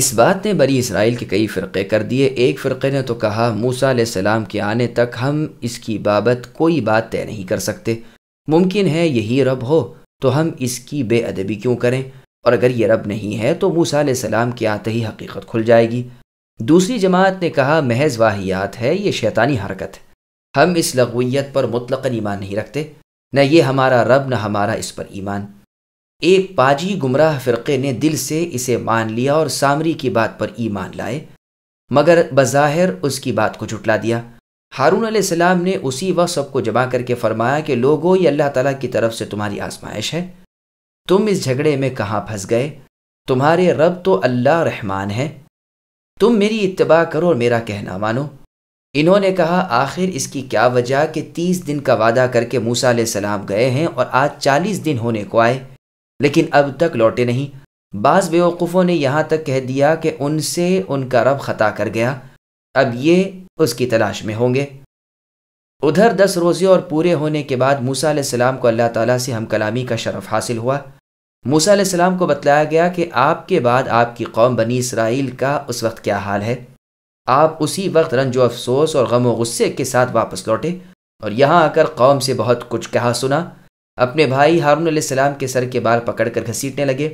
اس بات نے بنی اسرائیل کے کئی فرقے کر دیے۔ ایک فرقے نے تو کہا موسیٰ علیہ السلام کے آنے تک ہم اس کی بابت کوئی بات طے نہیں کر سکتے، ممکن ہے یہی رب ہو تو ہم اس کی بے ادبی کیوں کریں، اور اگر یہ رب نہیں ہے تو موسیٰ علیہ السلام کے آتے ہی حقیقت کھل جائے گی۔ دوسری جماعت نے کہا محض واہیات ہے، یہ شیطانی حرکت ہے، ہم اس لغویت پر مطلقاً ایمان نہیں رکھتے، نہ یہ ہمارا رب نہ ہمارا اس پر ایمان۔ ایک پاجی گمراہ فرقے نے دل سے اسے مان لیا اور سامری کی بات پر ایمان لائے، مگر بظاہر اس کی بات کو جھٹلا دیا۔ ہارون علیہ السلام نے اسی وقت سب کو جمع کر کے فرمایا کہ لوگو، یہ اللہ تعالیٰ کی طرف سے تمہاری آزمائش ہے، تم اس جھگڑے میں کہاں پھنس گئے؟ تمہارے رب تو اللہ رحمان ہے، تم میری اتباع کرو اور میرا کہنا مانو۔ انہوں نے کہا آخر اس کی کیا وجہ کہ 30 دن کا وعدہ کر کے موسیٰ علیہ السلام گئے ہیں اور آج 40 دن ہونے کو آئے لیکن اب تک لوٹے نہیں۔ بعض بیوقوفوں نے یہاں تک کہہ دیا کہ ان سے ان کا رب خطا کر گیا، اب یہ اس کی تلاش میں ہوں گے۔ ادھر 10 روزے اور پورے ہونے کے بعد موسیٰ علیہ السلام کو اللہ تعالیٰ سے ہم کلامی کا شرف حاصل ہوا۔ موسیٰ علیہ السلام کو بتلایا گیا کہ آپ کے بعد آپ کی قوم بنی اسرائیل کا اس وقت کیا حال ہے۔ آپ اسی وقت رنج و افسوس اور غم و غصے کے ساتھ واپس لوٹے اور یہاں آ کر قوم سے بہت کچھ کہا سنا۔ اپنے بھائی ہارون علیہ السلام کے سر کے بال پکڑ کر گھسیٹنے لگے،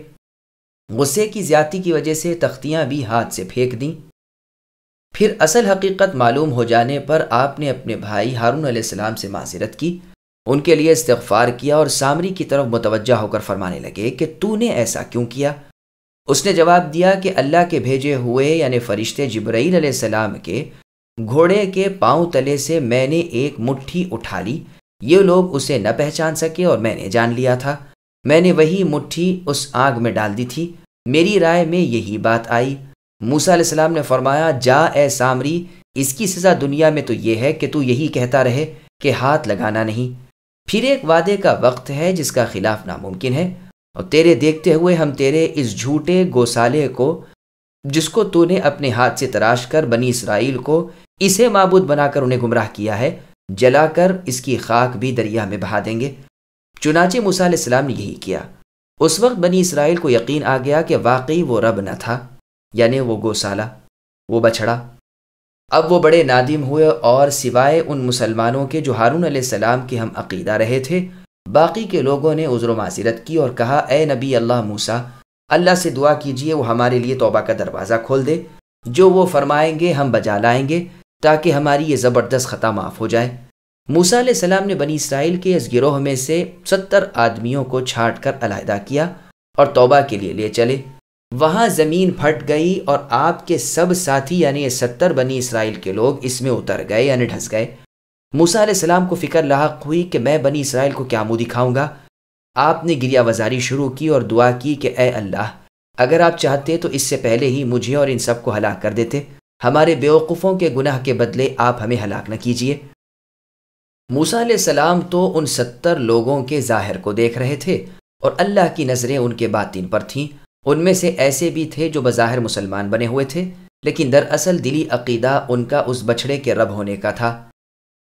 غصے کی زیادتی کی وجہ سے تختیاں بھی ہاتھ سے پھینک دیں۔ پھر اصل حقیقت معلوم ہو جانے پر آپ نے اپنے بھائی ہارون علیہ السلام سے معذرت کی، ان کے لیے استغفار کیا اور سامری کی طرف متوجہ ہو کر فرمانے لگے کہ تو نے ایسا کیوں کیا؟ اس نے جواب دیا کہ اللہ کے بھیجے ہوئے یعنی فرشتے جبرائیل علیہ السلام کے گھوڑے کے پاؤں تلے سے میں نے ایک مٹھی اٹھا لی، یہ لوگ اسے نہ پہچان سکے اور میں نے جان لیا تھا، میں نے وہی مٹھی اس آگ میں ڈال دی تھی، میری رائے میں یہی بات آئی۔ موسیٰ علیہ السلام نے فرمایا جا اے سامری، اس کی سزا دنیا میں تو یہ ہے کہ تو یہی کہتا رہے کہ ہاتھ لگانا نہیں، پھر ایک وعدے کا وقت ہے جس کا خلاف ناممکن ہے، اور تیرے دیکھتے ہوئے ہم تیرے اس جھوٹے گوسالے کو جس کو تو نے اپنے ہاتھ سے تراش کر بنی اسرائیل کو اسے معبود بنا کر انہیں گمراہ کیا ہے، جلا کر اس کی خاک بھی دریا میں بہا دیں گے۔ چنانچہ موسیٰ علیہ السلام نے یہی کیا۔ اس وقت بنی اسرائیل کو یقین آ گیا کہ واقعی وہ رب نہ تھا، یعنی وہ گوسالہ، وہ بچھڑا۔ اب وہ بڑے نادم ہوئے اور سوائے ان مسلمانوں کے جو ہارون علیہ السلام کے ہم عقیدہ رہے تھے، باقی کے لوگوں نے عذر و معذرت کی اور کہا اے نبی اللہ موسیٰ، اللہ سے دعا کیجئے وہ ہمارے لیے توبہ کا دروازہ کھول دے، جو وہ فرمائیں گے ہم بجا لائیں گے تاکہ ہماری یہ زبردست خطا معاف ہو جائے۔ موسیٰ علیہ السلام نے بنی اسرائیل کے اس گروہ میں سے 70 آدمیوں کو چھانٹ کر علیحدہ کیا اور توبہ کے لیے لے چلے۔ وہاں زمین پھٹ گئی اور آپ کے سب ساتھی یعنی 70 بنی اسرائیل کے لوگ اس میں اتر گئے یعنی ڈھس گئے۔ موسیٰ علیہ السلام کو فکر لاحق ہوئی کہ میں بنی اسرائیل کو کیا منہ دکھاؤں گا۔ آپ نے گریہ وزاری شروع کی اور دعا کی کہ اے اللہ، اگر آپ چاہتے تو اس سے پہلے ہی مجھے اور ان سب کو ہلاک کر دیتے، ہمارے بیوقوفوں کے گناہ کے بدلے آپ ہمیں ہلاک نہ کیجیے۔ موسیٰ علیہ السلام تو ان 70 لوگوں کے ظاہر کو دیکھ رہے تھے اور اللہ کی نظریں ان کے باطن پر تھیں۔ ان میں سے ایسے بھی تھے جو بظاہر مسلمان بنے ہوئے تھے لیکن دراصل دلی عقیدہ ان کا اس بچھڑے کے رب ہونے کا تھا۔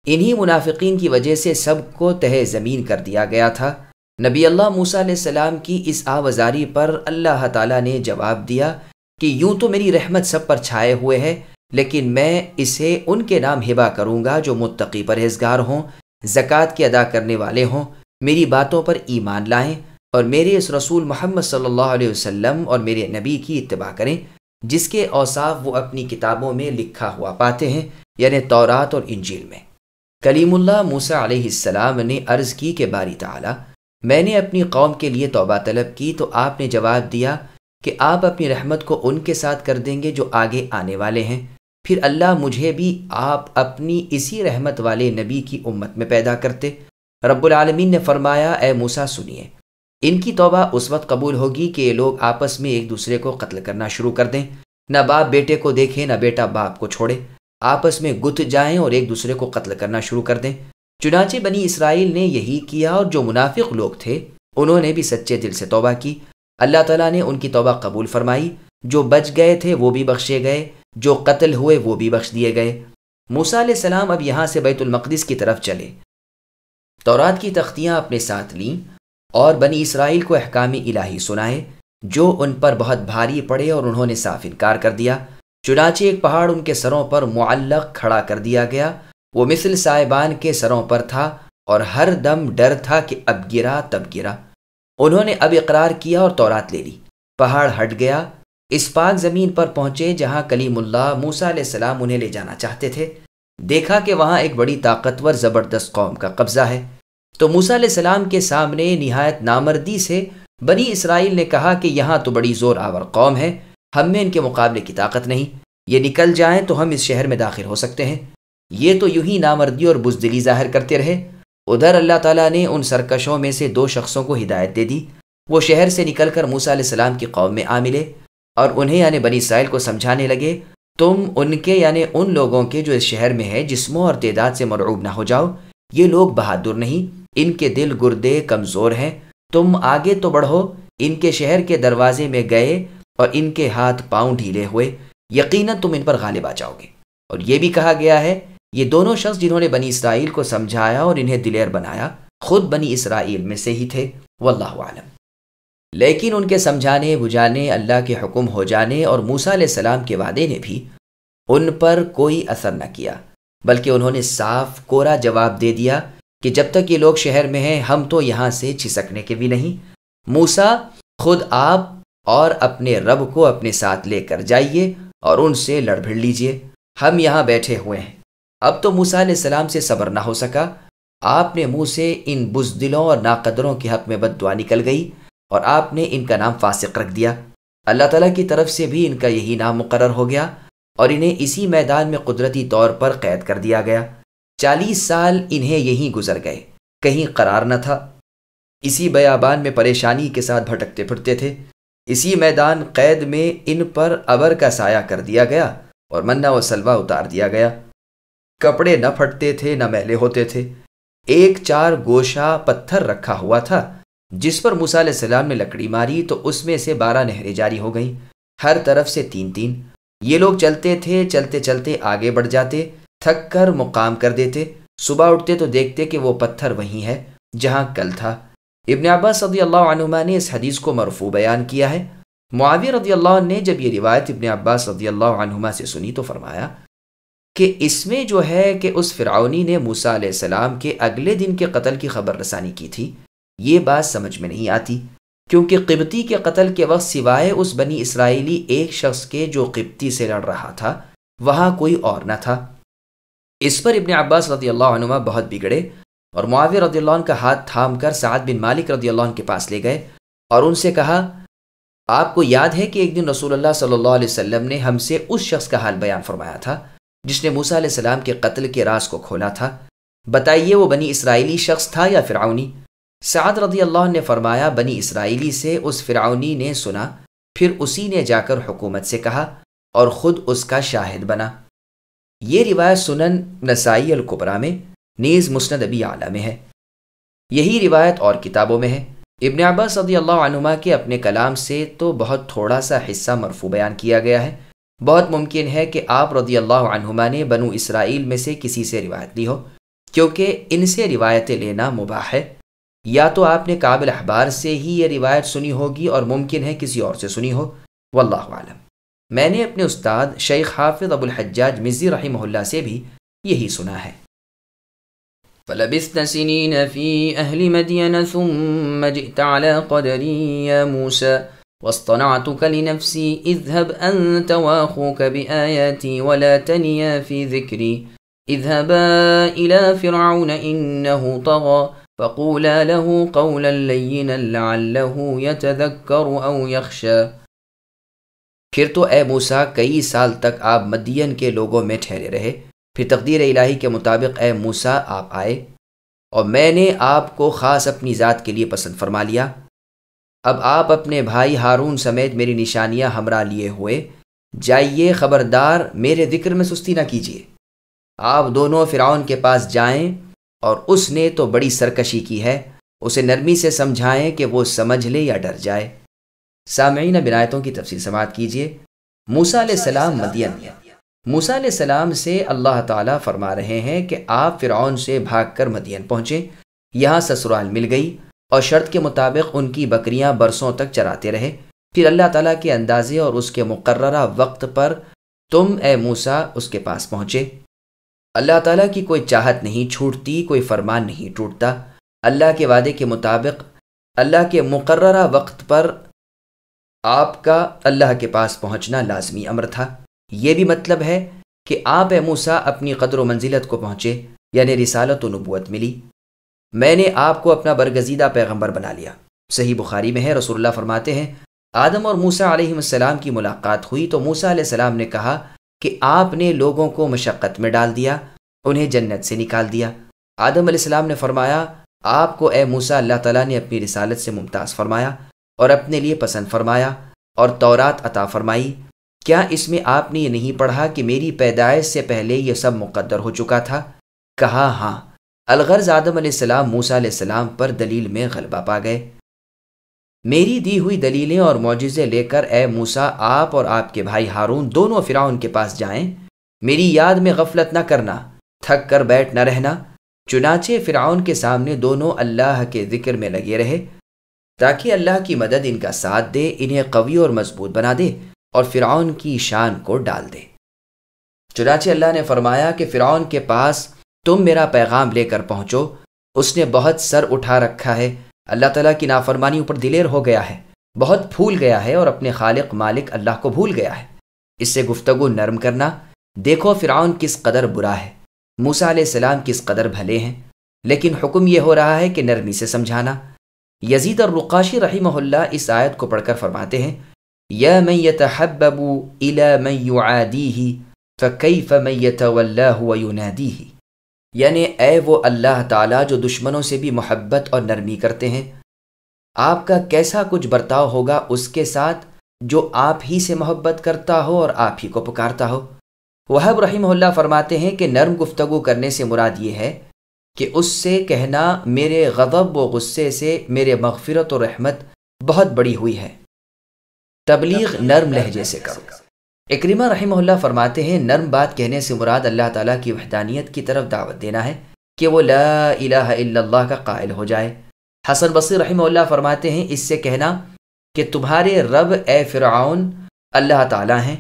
انہی منافقین کی وجہ سے سب کو تہہ زمین کر دیا گیا تھا۔ نبی اللہ موسیٰ علیہ السلام کی اس آوازاری پر اللہ تعالیٰ نے جواب دیا کہ یوں تو میری رحمت سب پر چھائے ہوئے ہے، لیکن میں اسے ان کے نام ہبہ کروں گا جو متقی پرہیزگار ہوں، زکوٰۃ کے ادا کرنے والے ہوں، میری باتوں پر ایمان لائیں اور میرے اس رسول محمد صلی اللہ علیہ وسلم اور میرے نبی کی اتباع کریں جس کے اوصاف وہ اپنی کتابوں میں لکھا ہوا پاتے ہیں یعنی تورات اور انجیل میں۔ کلیم اللہ موسیٰ علیہ السلام نے عرض کی کہ باری تعالیٰ، میں نے اپنی قوم کے لیے توبہ طلب کی تو آپ نے جواب دیا کہ آپ اپنی رحمت کو ان کے ساتھ کر دیں گے جو آگے آنے والے ہیں، پھر اللہ مجھے بھی آپ اپنی اسی رحمت والے نبی کی امت میں پیدا کرتے۔ رب العالمین نے فرمایا اے موسیٰ سنیے، ان کی توبہ اس وقت قبول ہوگی کہ یہ لوگ آپس میں ایک دوسرے کو قتل کرنا شروع کر دیں، نہ باپ بیٹے کو دیکھے نہ بیٹا باپ کو چھوڑے، آپس میں گت جائیں اور ایک دوسرے کو قتل کرنا شروع کر دیں۔ چنانچہ بنی اسرائیل نے یہی کیا اور جو منافق لوگ تھے انہوں نے بھی سچے دل سے توبہ کی۔ اللہ تعالیٰ نے ان کی توبہ قبول فرمائی، جو بچ گئے تھے وہ بھی بخشے گئے، جو قتل ہوئے وہ بھی بخش دیے گئے۔ موسیٰ علیہ السلام اب یہاں سے بیت المقدس کی طرف چلے، تورات کی تختیاں اپنے ساتھ لیں اور بنی اسرائیل کو احکام الہی سنائے۔ جو ان پر بہت بھاری پڑے اور انہوں نے صاف انکار کر دیا۔ چنانچہ ایک پہاڑ ان کے سروں پر معلق کھڑا کر دیا گیا، وہ مثل سائبان کے سروں پر تھا، اور ہر دم ڈر تھا کہ اب گرا تب گرا۔ انہوں نے اب اقرار کیا اور تورات لے لی۔ پہاڑ ہٹ گیا، اس پاک زمین پر پہنچے جہاں کلیم اللہ موسیٰ علیہ السلام انہیں لے جانا چاہتے تھے۔ دیکھا کہ وہاں ایک بڑی طاقتور زبردست قوم کا قبضہ ہے، تو موسیٰ علیہ السلام کے سامنے نہایت نامردی سے بنی اسرائیل نے کہا کہ یہاں تو بڑی زور آور قوم ہے، ہم میں ان کے مقابلے کی طاقت نہیں، یہ نکل جائیں تو ہم اس شہر میں داخل ہو سکتے ہیں۔ یہ تو یوں ہی نامردی اور بزدلی ظاہر کرتے رہے۔ ادھر اللہ تعالیٰ نے ان سرکشوں میں سے 2 شخصوں کو ہدایت دے دی، وہ شہر سے نکل کر موسیٰ علیہ السلام کی قوم میں آ ملے اور انہیں یعنی بنی اسرائیل کو سمجھانے لگے، تم ان کے یعنی ان لوگوں کے جو اس شہر میں ہے جسموں اور تعداد سے مرعوب نہ ہو جاؤ، یہ لوگ بہادر نہیں، ان کے دل گردے کمزور ہیں، تم آگے تو بڑھو۔ ان کے شہر کے دروازے میں گئے اور ان کے ہاتھ پاؤں ڈھیلے ہوئے، یقیناً تم ان پر غالب آ جاؤ گے۔ اور یہ بھی کہا گیا ہے یہ دونوں شخص جنہوں نے بنی اسرائیل کو سمجھایا اور انہیں دلیر بنایا خود بنی اسرائیل میں سے ہی تھے، واللہ اعلم۔ لیکن ان کے سمجھانے بجھانے، اللہ کے حکم ہو جانے اور موسیٰ علیہ السلام کے وعدے نے بھی ان پر کوئی اثر نہ کیا، بلکہ انہوں نے صاف کورا جواب دے دیا کہ جب تک یہ لوگ شہر میں ہیں ہم تو یہاں سے چھسکنے کے بھی نہیں۔ موسیٰ خود آپ اور اپنے رب کو اپنے ساتھ لے کر جائیے اور ان سے لڑ بھڑ لیجئے، ہم یہاں بیٹھے ہوئے ہیں۔ اب تو موسیٰ علیہ السلام سے صبر نہ ہو سکا، آپ نے منہ سے ان بزدلوں اور ناقدروں کے حق میں بد دعا نکل گئی اور آپ نے ان کا نام فاسق رکھ دیا۔ اللہ تعالیٰ کی طرف سے بھی ان کا یہی نام مقرر ہو گیا اور انہیں اسی میدان میں قدرتی طور پر قید کر دیا گیا۔ 40 سال انہیں یہیں گزر گئے، کہیں قرار نہ تھا، اسی بیابان میں پریشانی کے ساتھ بھٹکتے پھرتے تھے۔ اسی میدان قید میں ان پر ابر کا سایہ کر دیا گیا اور منہ و سلوہ اتار دیا گیا۔ کپڑے نہ پھٹتے تھے نہ میلے ہوتے تھے۔ ایک 4 گوشہ پتھر رکھا ہوا تھا جس پر موسیٰ علیہ السلام نے لکڑی ماری تو اس میں سے 12 نہریں جاری ہو گئیں، ہر طرف سے 3 یہ لوگ چلتے تھے، چلتے چلتے آگے بڑھ جاتے، تھک کر مقام کر دیتے، صبح اٹھتے تو دیکھتے کہ وہ پتھر وہیں ہے جہاں کل تھا۔ ابن عباس رضی اللہ عنہما نے اس حدیث کو مرفوع بیان کیا ہے۔ معاویہ رضی اللہ عنہ نے جب یہ روایت ابن عباس رضی اللہ عنہما سے سنی تو فرمایا کہ اس میں جو ہے کہ اس فرعونی نے موسیٰ علیہ السلام کے اگلے دن کے قتل کی خبر رسانی کی تھی، یہ بات سمجھ میں نہیں آتی، کیونکہ قبطی کے قتل کے وقت سوائے اس بنی اسرائیلی ایک شخص کے جو قبطی سے لڑ رہا تھا وہاں کوئی اور نہ تھا۔ اس پر ابن عباس رضی اللہ عنہما بہت بگڑے اور معاویہ رضی اللہ عنہ کا ہاتھ تھام کر سعد بن مالک رضی اللہ عنہ کے پاس لے گئے اور ان سے کہا، آپ کو یاد ہے کہ ایک دن رسول اللہ صلی اللہ علیہ وسلم نے ہم سے اس شخص کا حال بیان فرمایا تھا جس نے موسیٰ علیہ السلام کے قتل کے راز کو کھولا تھا، بتائیے وہ بنی اسرائیلی شخص تھا یا فرعونی؟ سعد رضی اللہ عنہ نے فرمایا، بنی اسرائیلی سے اس فرعونی نے سنا، پھر اسی نے جا کر حکومت سے کہا اور خود اس کا شاہد بنا۔ یہ روایت سنن نسائی الکبریٰ میں نیز مسند ابی اعلیٰ میں ہے، یہی روایت اور کتابوں میں ہے۔ ابن عباس رضی اللہ عنہما کے اپنے کلام سے تو بہت تھوڑا سا حصہ مرفوع بیان کیا گیا ہے، بہت ممکن ہے کہ آپ رضی اللہ عنہما نے بنو اسرائیل میں سے کسی سے روایت لی ہو، کیونکہ ان سے روایتیں لینا مباح ہے۔ یا تو آپ نے کعب الاحبار سے ہی یہ روایت سنی ہوگی اور ممکن ہے کسی اور سے سنی ہو، واللہ اعلم۔ میں نے اپنے استاد شیخ حافظ ابو الحجاج مزی رحمہ اللہ سے بھی یہی سنا ہے۔ فلبثت سنين في أهل مدين ثم جئت على قدري يا موسى واصطنعتك لنفسي اذهب أنت وأخوك بآياتي ولا تنيا في ذكري اذهبا إلى فرعون إنه طغى فقولا له قولا لينا لعله يتذكر أو يخشى۔ پھر تو اے موسیٰ کئی سال تک آپ مدین کے لوگوں میں ٹھہرے رہے، پھر تقدیر الہی کے مطابق اے موسیٰ آپ آئے اور میں نے آپ کو خاص اپنی ذات کے لیے پسند فرما لیا۔ اب آپ اپنے بھائی ہارون سمیت میری نشانیاں ہمراہ لیے ہوئے جائیے، خبردار میرے ذکر میں سستی نہ کیجیے۔ آپ دونوں فرعون کے پاس جائیں اور اس نے تو بڑی سرکشی کی ہے، اسے نرمی سے سمجھائیں کہ وہ سمجھ لے یا ڈر جائے۔ سامعین اب آیتوں کی تفصیل سماعت کیجیے۔ موسیٰ علیہ السلام مدین میں، موسیٰ علیہ السلام سے اللہ تعالیٰ فرما رہے ہیں کہ آپ فرعون سے بھاگ کر مدین پہنچے، یہاں سسرال مل گئی اور شرط کے مطابق ان کی بکریاں برسوں تک چراتے رہے۔ پھر اللہ تعالیٰ کے اندازے اور اس کے مقررہ وقت پر تم اے موسیٰ اس کے پاس پہنچے۔ اللہ تعالیٰ کی کوئی چاہت نہیں چھوٹتی، کوئی فرمان نہیں ٹوٹتا۔ اللہ کے وعدے کے مطابق اللہ کے مقررہ وقت پر آپ کا اللہ کے پاس پہنچنا لازمی امر تھا۔ یہ بھی مطلب ہے کہ آپ اے موسیٰ اپنی قدر و منزلت کو پہنچے، یعنی رسالت و نبوت ملی۔ میں نے آپ کو اپنا برگزیدہ پیغمبر بنا لیا۔ صحیح بخاری میں ہے، رسول اللہ فرماتے ہیں آدم اور موسیٰ علیہ السلام کی ملاقات ہوئی تو موسیٰ علیہ السلام نے کہا کہ آپ نے لوگوں کو مشقت میں ڈال دیا، انہیں جنت سے نکال دیا۔ آدم علیہ السلام نے فرمایا آپ کو اے موسیٰ اللہ تعالیٰ نے اپنی رسالت سے ممتاز فرمایا اور اپنے لیے پسند فرمایا اور تورات عطا فرمائی۔ کیا اس میں آپ نے یہ نہیں پڑھا کہ میری پیدائش سے پہلے یہ سب مقدر ہو چکا تھا؟ کہا ہاں۔ الغرض آدم علیہ السلام موسیٰ علیہ السلام پر دلیل میں غلبہ پا گئے۔ میری دی ہوئی دلیلیں اور معجزے لے کر اے موسیٰ آپ اور آپ کے بھائی ہارون دونوں فرعون کے پاس جائیں۔ میری یاد میں غفلت نہ کرنا، تھک کر بیٹھ نہ رہنا۔ چنانچہ فرعون کے سامنے دونوں اللہ کے ذکر میں لگے رہے تاکہ اللہ کی مدد ان کا ساتھ دے، انہیں قوی اور مضبوط بنا دے اور فرعون کی شان کو ڈال دے۔ چنانچہ اللہ نے فرمایا کہ فرعون کے پاس تم میرا پیغام لے کر پہنچو، اس نے بہت سر اٹھا رکھا ہے، اللہ تعالیٰ کی نافرمانیوں پر دلیر ہو گیا ہے، بہت پھول گیا ہے اور اپنے خالق مالک اللہ کو بھول گیا ہے۔ اس سے گفتگو نرم کرنا۔ دیکھو فرعون کس قدر برا ہے، موسیٰ علیہ السلام کس قدر بھلے ہیں، لیکن حکم یہ ہو رہا ہے کہ نرمی سے سمجھانا۔ یزید الرقاشی رحمہ اللہ اس آیت کو پڑھ کر فرماتے ہیں یا من یتحبب الی من یعادیہ فکیف من یتولاہ وینادیہ، یعنی اے وہ اللہ تعالیٰ جو دشمنوں سے بھی محبت اور نرمی کرتے ہیں، آپ کا کیسا کچھ برتاؤ ہوگا اس کے ساتھ جو آپ ہی سے محبت کرتا ہو اور آپ ہی کو پکارتا ہو۔ وہب رحمہ اللہ فرماتے ہیں کہ نرم گفتگو کرنے سے مراد یہ ہے کہ اس سے کہنا میرے غضب و غصے سے میرے مغفرت و رحمت بہت بڑی ہوئی ہے، تبلیغ نرم لہجے سے کرو۔ اکرمہ رحمہ اللہ فرماتے ہیں نرم بات کہنے سے مراد اللہ تعالیٰ کی وحدانیت کی طرف دعوت دینا ہے کہ وہ لا الہ الا اللہ کا قائل ہو جائے۔ حسن بصری رحمہ اللہ فرماتے ہیں اس سے کہنا کہ تمہارے رب اے فرعون اللہ تعالیٰ ہیں،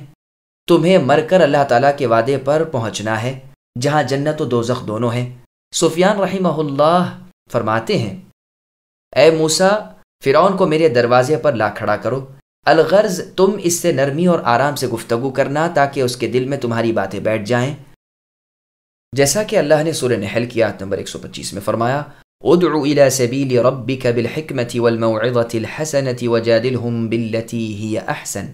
تمہیں مر کر اللہ تعالیٰ کے وعدے پر پہنچنا ہے جہاں جنت و دوزخ دونوں ہیں۔ سفیان رحمہ اللہ فرماتے ہیں اے موسیٰ فرعون کو میرے دروازے پر لا کھڑا کرو، الغرض تم اس سے نرمی اور آرام سے گفتگو کرنا تاکہ اس کے دل میں تمہاری باتیں بیٹھ جائیں، جیسا کہ اللہ نے سورہ نحل کی آیت نمبر 125 میں فرمایا ادع الى سبیل ربک بالحکمت والموعظۃ الحسنۃ وجادلہم باللتی ہی احسن،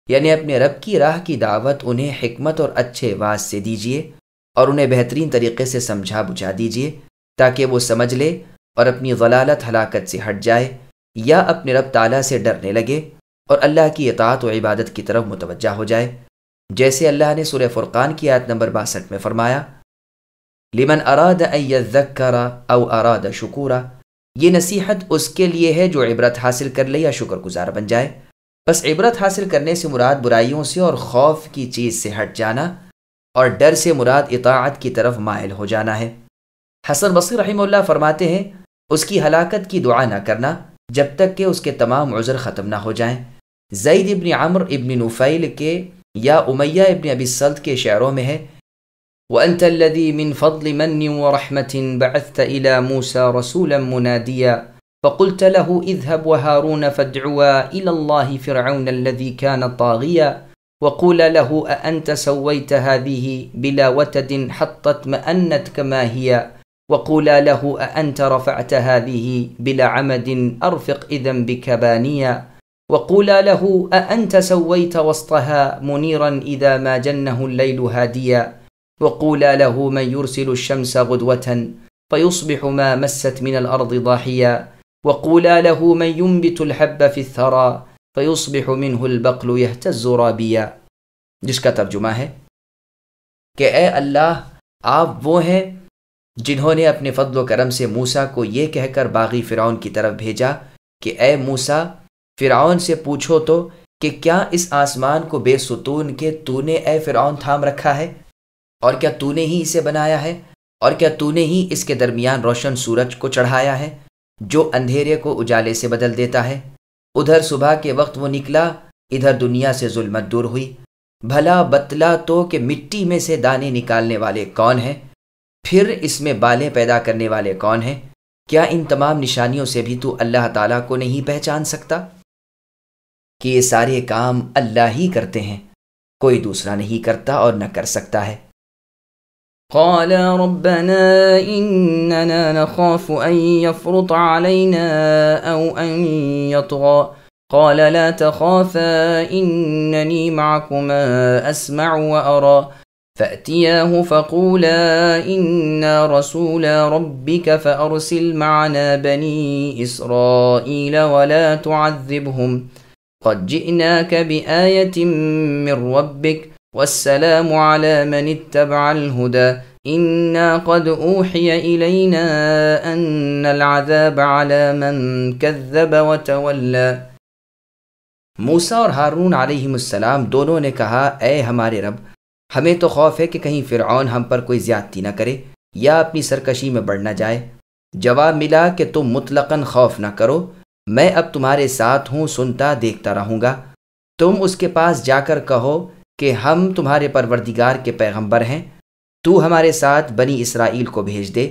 یعنی اپنے رب کی راہ کی دعوت انہیں حکمت اور اچھے واز سے دیجیے اور انہیں بہترین طریقے سے سمجھا بجھا دیجیے تاکہ وہ سمجھ لے اور اپنی ضلالت ہلاکت سے ہٹ جائے یا اپنے رب تعالیٰ سے ڈرنے لگے اور اللہ کی اطاعت و عبادت کی طرف متوجہ ہو جائے، جیسے اللہ نے سورہ فرقان کی آیت نمبر 62 میں فرمایا لمن اراد ان یذکر او اراد شکورا، یہ نصیحت اس کے لیے ہے جو عبرت حاصل کر لے یا شکر گزار بن جائے۔ بس عبرت حاصل کرنے سے مراد برائیوں سے اور خوف کی چیز سے ہٹ جانا اور ڈر سے مراد اطاعت کی طرف مائل ہو جانا ہے۔ حسن بصری رحمہ اللہ فرماتے ہیں اس کی ہلاکت کی دعا نہ کرنا جب تک کہ اس کے تمام عذر ختم نہ ہو جائیں۔ زید ابن عمر ابن نفیل کے یا امیہ ابن ابی السلط کے شعروں میں ہے وَأَنْتَ الَّذِي مِنْ فَضْلِ مَنٍّ وَرَحْمَةٍ بَعَثْتَ إِلَى مُوسَى رَسُولًا مُنَادِيًا فَقُلْتَ لَهُ اذْهَبْ وَهَارُونَ فَادْعُوَا إِلَى اللَّهِ فِرْعَوْنَ الَّذِي كَانَ طَاغِيًا وَقُولَ لَهُ أَأَنْتَ سَوَّيْتَ هَذِهِ بِلَا وَتَدٍ حَتَّى اطْمَأَنَّتْ كَمَا هِيَ وَقُولَ لَهُ أَأَنْتَ رَفَعْتَ هَذِهِ بِلَا عَمَدٍ أَرْفِقْ إِذًا بِكَ بَانِيًا وَقُولَ لَهُ أَأَنْتَ سَوَّيْتَ وَسْطَهَا مُنِيرًا إِذَا مَا جَنَّهُ اللَّيْلُ هَادِيًا وقول له من يرسل الشمس غدوة فيصبح ما مست من الأرض ضاحيا وقول له من ينبت الحب في الثرى فيصبح منه البقل يهتز رابيا، جس کا ترجمہ ہے کہ اے اللہ آپ وہ ہیں جنہوں نے اپنے فضل و کرم سے موسیٰ کو یہ کہہ کر باغی فرعون کی طرف بھیجا کہ اے موسیٰ فرعون سے پوچھو تو کہ کیا اس آسمان کو بے ستون کے تو نے اے فرعون تھام رکھا ہے، اور کیا تو نے ہی اسے بنایا ہے، اور کیا تو نے ہی اس کے درمیان روشن سورج کو چڑھایا ہے جو اندھیرے کو اجالے سے بدل دیتا ہے، ادھر صبح کے وقت وہ نکلا، ادھر دنیا سے ظلمت دور ہوئی۔ بھلا بتلا تو کہ مٹی میں سے دانے نکالنے والے کون ہیں؟ پھر اس میں بالیں پیدا کرنے والے کون ہیں؟ کیا ان تمام نشانیوں سے بھی تو اللہ تعالیٰ کو نہیں پہچان سکتا کہ یہ سارے کام اللہ ہی کرتے ہیں، کوئی دوسرا نہیں کرتا اور نہ کر سکتا ہے۔ قال ربنا إننا نخاف أن يفرط علينا أو أن يطغى قال لا تخافا إنني معكما أسمع وأرى فأتياه فقولا إنا رسول ربك فأرسل معنا بني إسرائيل ولا تعذبهم قد جئناك بآية من ربك والسلام على من اتبع الهدى إنا قد أوحي إلينا أن العذاب على من كذب وتولى۔ موسیٰ اور ہارون علیہم السلام دونوں نے کہا، اے ہمارے رب، ہمیں تو خوف ہے کہ کہیں فرعون ہم پر کوئی زیادتی نہ کرے یا اپنی سرکشی میں بڑھ نہ جائے۔ جواب ملا کہ تم مطلقاً خوف نہ کرو، میں اب تمہارے ساتھ ہوں، سنتا دیکھتا رہوں گا۔ تم اس کے پاس جا کر کہو کہ ہم تمہارے پروردگار کے پیغمبر ہیں، تو ہمارے ساتھ بنی اسرائیل کو بھیج دے،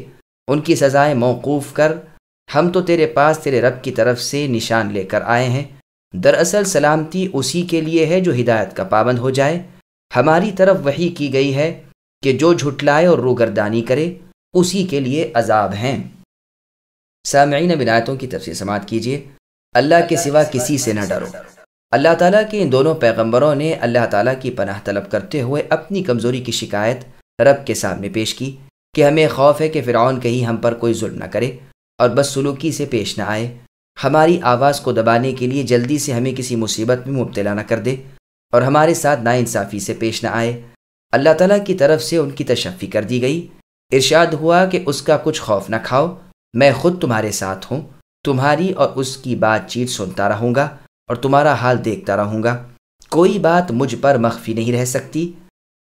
ان کی سزائیں موقوف کر، ہم تو تیرے پاس تیرے رب کی طرف سے نشان لے کر آئے ہیں۔ دراصل سلامتی اسی کے لیے ہے جو ہدایت کا پابند ہو جائے۔ ہماری طرف وحی کی گئی ہے کہ جو جھٹلائے اور روگردانی کرے اسی کے لیے عذاب ہیں۔ سامعین، اب آیتوں کی تفسیر سماعت کیجیے۔ اللہ کے سوا کسی سے نہ ڈرو۔ اللہ تعالیٰ کے ان دونوں پیغمبروں نے اللہ تعالیٰ کی پناہ طلب کرتے ہوئے اپنی کمزوری کی شکایت رب کے سامنے پیش کی کہ ہمیں خوف ہے کہ فرعون کہیں ہم پر کوئی ظلم نہ کرے اور بدسلوکی سے پیش نہ آئے، ہماری آواز کو دبانے کے لیے جلدی سے ہمیں کسی مصیبت میں مبتلا نہ کر دے اور ہمارے ساتھ ناانصافی سے پیش نہ آئے۔ اللہ تعالیٰ کی طرف سے ان کی تشفی کر دی گئی۔ ارشاد ہوا کہ اس کا کچھ خوف نہ کھاؤ، میں خود تمہارے ساتھ ہوں، تمہاری اور اس کی بات چیت سنتا رہوں گا اور تمہارا حال دیکھتا رہوں گا، کوئی بات مجھ پر مخفی نہیں رہ سکتی۔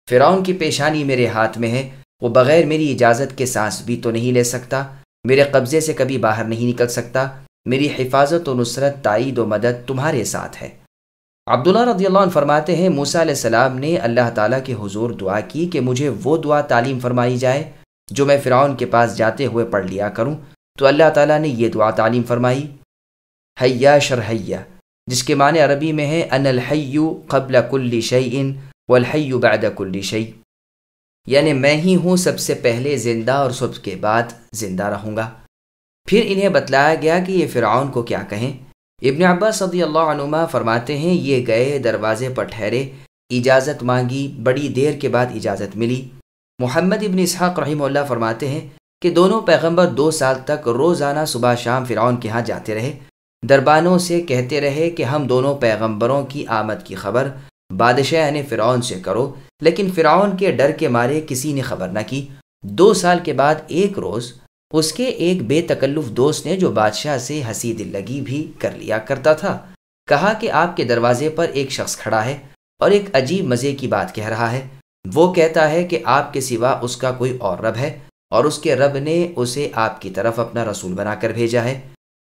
فرعون کی پیشانی میرے ہاتھ میں ہے، وہ بغیر میری اجازت کے سانس بھی تو نہیں لے سکتا، میرے قبضے سے کبھی باہر نہیں نکل سکتا، میری حفاظت و نصرت، تائید و مدد تمہارے ساتھ ہے۔ عبداللہ رضی اللہ عنہ فرماتے ہیں، موسیٰ علیہ السلام نے اللہ تعالیٰ کے حضور دعا کی کہ مجھے وہ دعا تعلیم فرمائی جائے جو میں فرعون کے پاس جاتے ہوئے پڑھ لیا کروں، تو اللہ تعالیٰ نے یہ دعا تعلیم فرمائی، حیا شرحیا، جس کے معنی عربی میں ہے ان الحی قبل کل شیء والحی بعد کل شیء، یعنی میں ہی ہوں سب سے پہلے زندہ اور سب کے بعد زندہ رہوں گا۔ پھر انہیں بتلایا گیا کہ یہ فرعون کو کیا کہیں۔ ابن عباس رضی اللہ عنہما فرماتے ہیں، یہ گئے، دروازے پر ٹھہرے، اجازت مانگی، بڑی دیر کے بعد اجازت ملی۔ محمد ابن اسحاق رحمہ اللہ فرماتے ہیں کہ دونوں پیغمبر 2 سال تک روزانہ صبح شام فرعون کے ہاں جاتے رہے، دربانوں سے کہتے رہے کہ ہم دونوں پیغمبروں کی آمد کی خبر بادشاہ یعنی فرعون سے کرو، لیکن فرعون کے ڈر کے مارے کسی نے خبر نہ کی۔ 2 سال کے بعد ایک روز اس کے ایک بے تکلف دوست نے، جو بادشاہ سے ہنسی دل لگی بھی کر لیا کرتا تھا، کہا کہ آپ کے دروازے پر ایک شخص کھڑا ہے اور ایک عجیب مزے کی بات کہہ رہا ہے۔ وہ کہتا ہے کہ آپ کے سوا اس کا کوئی اور رب ہے اور اس کے رب نے اسے آپ کی طرف اپنا رسول بنا کر بھیجا ہے۔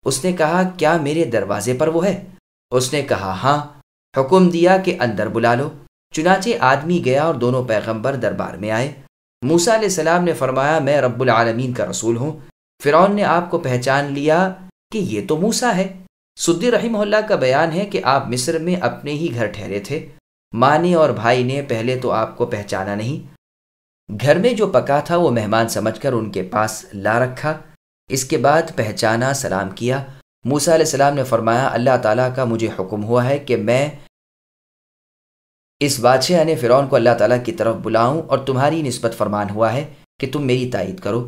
اس نے کہا، کیا میرے دروازے پر وہ ہے؟ اس نے کہا، ہاں۔ حکم دیا کہ اندر بلا لو۔ چنانچہ آدمی گیا اور دونوں پیغمبر دربار میں آئے۔ موسیٰ علیہ السلام نے فرمایا، میں رب العالمین کا رسول ہوں۔ فرعون نے آپ کو پہچان لیا کہ یہ تو موسیٰ ہے۔ سدی رحمہ اللہ کا بیان ہے کہ آپ مصر میں اپنے ہی گھر ٹھہرے تھے، ماں نے اور بھائی نے پہلے تو آپ کو پہچانا نہیں، گھر میں جو پکا تھا وہ مہمان سمجھ کر ان کے پاس لا رکھا، اس کے بعد پہچانا، سلام کیا۔ موسیٰ علیہ السلام نے فرمایا، اللہ تعالیٰ کا مجھے حکم ہوا ہے کہ میں اس بادشاہ یعنی فرعون کو اللہ تعالیٰ کی طرف بلاؤں، اور تمہاری نسبت فرمان ہوا ہے کہ تم میری تائید کرو۔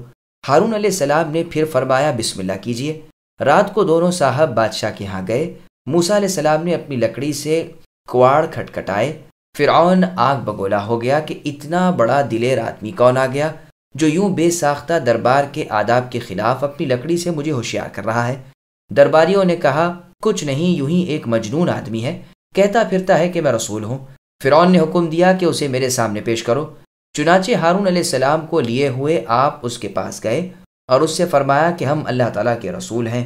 ہارون علیہ السلام نے پھر فرمایا، بسم اللہ کیجئے۔ رات کو دونوں صاحب بادشاہ کے ہاں گئے۔ موسیٰ علیہ السلام نے اپنی لکڑی سے کواڑ کھٹکھٹائے۔ فرعون آگ بگولا ہو گیا کہ اتنا بڑا دلیر آدمی کون آ گیا جو یوں بے ساختہ دربار کے آداب کے خلاف اپنی لکڑی سے مجھے ہوشیار کر رہا ہے۔ درباریوں نے کہا، کچھ نہیں، یوں ہی ایک مجنون آدمی ہے، کہتا پھرتا ہے کہ میں رسول ہوں۔ فرعون نے حکم دیا کہ اسے میرے سامنے پیش کرو۔ چنانچہ ہارون علیہ السلام کو لیے ہوئے آپ اس کے پاس گئے اور اس سے فرمایا کہ ہم اللہ تعالیٰ کے رسول ہیں،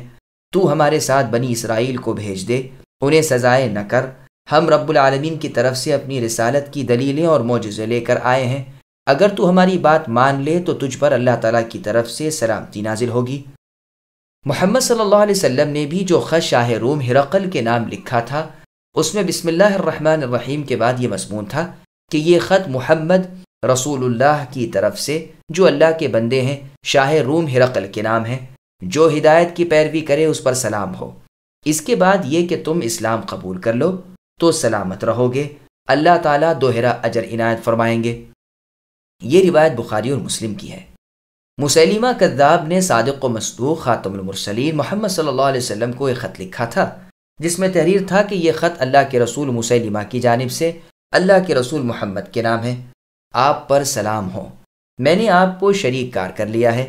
تو ہمارے ساتھ بنی اسرائیل کو بھیج دے انہیں سزائے نہ کر، ہم رب العالمین کی طرف سے اپنی رسالت کی دلیلیں اور معجزے لے کر آئے ہیں، اگر تو ہماری بات مان لے تو تجھ پر اللہ تعالیٰ کی طرف سے سلامتی نازل ہوگی۔ محمد صلی اللہ علیہ وسلم نے بھی جو خط شاہ روم ہرقل کے نام لکھا تھا، اس میں بسم اللہ الرحمن الرحیم کے بعد یہ مضمون تھا کہ یہ خط محمد رسول اللہ کی طرف سے، جو اللہ کے بندے ہیں، شاہ روم ہرقل کے نام ہے، جو ہدایت کی پیروی کرے اس پر سلام ہو۔ اس کے بعد یہ کہ تم اسلام قبول کر لو تو سلامت رہو گے، اللہ تعالیٰ دوہرا اجر عنایت فرمائیں گے۔ یہ روایت بخاری اور مسلم کی ہے۔ مسیلمہ کذاب نے صادق و مصدوق خاتم المرسلین محمد صلی اللہ علیہ وسلم کو ایک خط لکھا تھا، جس میں تحریر تھا کہ یہ خط اللہ کے رسول مسیلمہ کی جانب سے اللہ کے رسول محمد کے نام ہے، آپ پر سلام ہو، میں نے آپ کو شریک کار کر لیا ہے،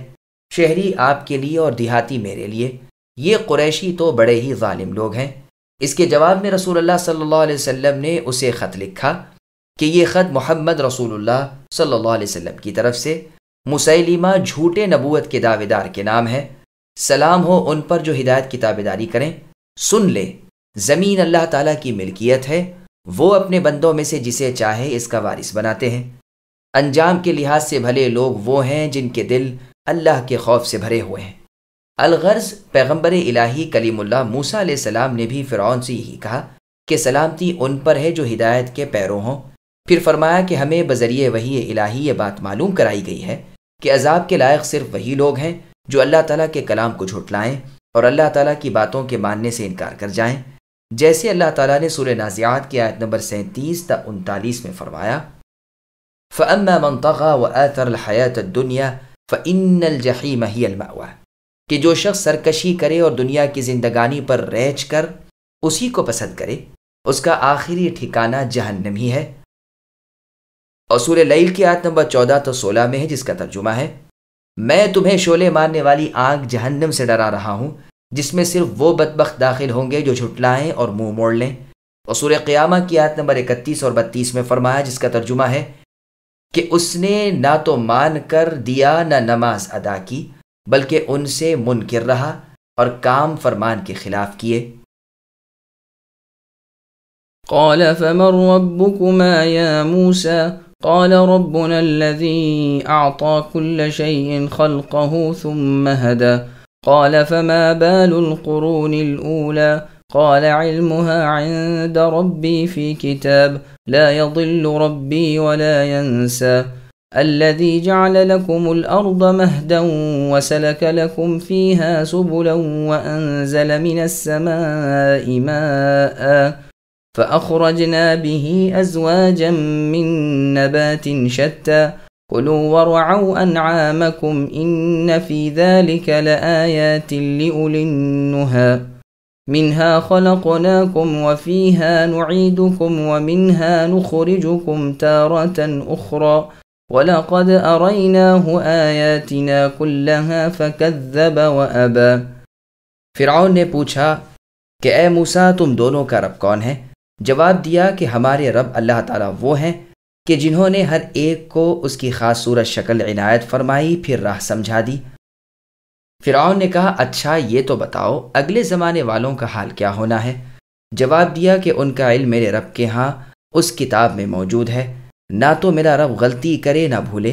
شہری آپ کے لیے اور دیہاتی میرے لیے، یہ قریشی تو بڑے ہی ظالم لوگ ہیں۔ اس کے جواب میں رسول اللہ صلی اللہ علیہ وسلم نے اسے خط لکھا کہ یہ خط محمد رسول اللہ صلی اللہ علیہ وسلم کی طرف سے مسیلمہ جھوٹے نبوت کے دعوے دار کے نام ہے، سلام ہو ان پر جو ہدایت کی تابعداری کریں۔ سن لے، زمین اللہ تعالیٰ کی ملکیت ہے، وہ اپنے بندوں میں سے جسے چاہے اس کا وارث بناتے ہیں۔ انجام کے لحاظ سے بھلے لوگ وہ ہیں جن کے دل اللہ کے خوف سے بھرے ہوئے ہیں۔ الغرض پیغمبر الہی کلیم اللہ موسیٰ علیہ السلام نے بھی فرعون سے یہی کہا کہ سلامتی ان پر ہے جو ہدایت کے پیرو ہوں۔ پھر فرمایا کہ ہمیں بذریعہ وحی الہی یہ بات معلوم کرائی گئی ہے کہ عذاب کے لائق صرف وہی لوگ ہیں جو اللہ تعالیٰ کے کلام کو جھٹلائیں اور اللہ تعالیٰ کی باتوں کے ماننے سے انکار کر جائیں، جیسے اللہ تعالیٰ نے سورہ نازعات کی آیت نمبر 37 تا 39 میں فرمایا، فَأَمَّا مَنْ طَغَى وَآثَرَ الْحَيَاةَ الدُّنْيَا فَإِنَّ الْجَحِيمَ هِيَ الْمَأْوَىٰ، کہ جو شخص سرکشی کرے اور دنیا کی زندگانی پر ریچھ کر اسی کو پسند کرے، اس کا آخری ٹھکانہ جہنم ہی ہے۔ اور سورہ لیل کی آیت نمبر 14 تا 16 میں ہے، جس کا ترجمہ ہے، میں تمہیں شعلے مارنے والی آگ جہنم سے ڈرا رہا ہوں جس میں صرف وہ بدبخت داخل ہوں گے جو جھٹلائیں اور منہ موڑ لیں۔ اور سورہ قیامہ کی آیت نمبر 31 اور 32 میں فرمایا، جس کا ترجمہ ہے کہ اس نے نہ تو مان کر دیا نہ نماز ادا کی، بلکہ ان سے منکر رہا اور کام فرمان کے خلاف کیے۔ قال فمن ربكما يا موسى قال ربنا الذي أعطى كل شيء خلقه ثم هدى قال فما بال القرون الأولى قال علمها عند ربي في كتاب لا يضل ربي ولا ينسى الذي جعل لكم الأرض مهدا وسلك لكم فيها سبلا وأنزل من السماء ماء فأخرجنا به أزواجا من نبات شتى كلوا وارعوا أنعامكم إن في ذلك لآيات لأولي النهى منها خلقناكم وفيها نعيدكم ومنها نخرجكم تارة أخرى وَلَقَدْ أَرَيْنَاهُ آيَاتِنَا كُلَّهَا فَكَذَّبَ وَأَبَى۔ فرعون نے پوچھا کہ اے موسیٰ تم دونوں کا رب کون ہے؟ جواب دیا کہ ہمارے رب اللہ تعالیٰ وہ ہیں کہ جنہوں نے ہر ایک کو اس کی خاص صورت شکل عنایت فرمائی، پھر راہ سمجھا دی۔ فرعون نے کہا اچھا یہ تو بتاؤ اگلے زمانے والوں کا حال کیا ہونا ہے؟ جواب دیا کہ ان کا علم میرے رب کے ہاں اس کتاب میں موجود ہے، نہ تو میرا رب غلطی کرے نہ بھولے۔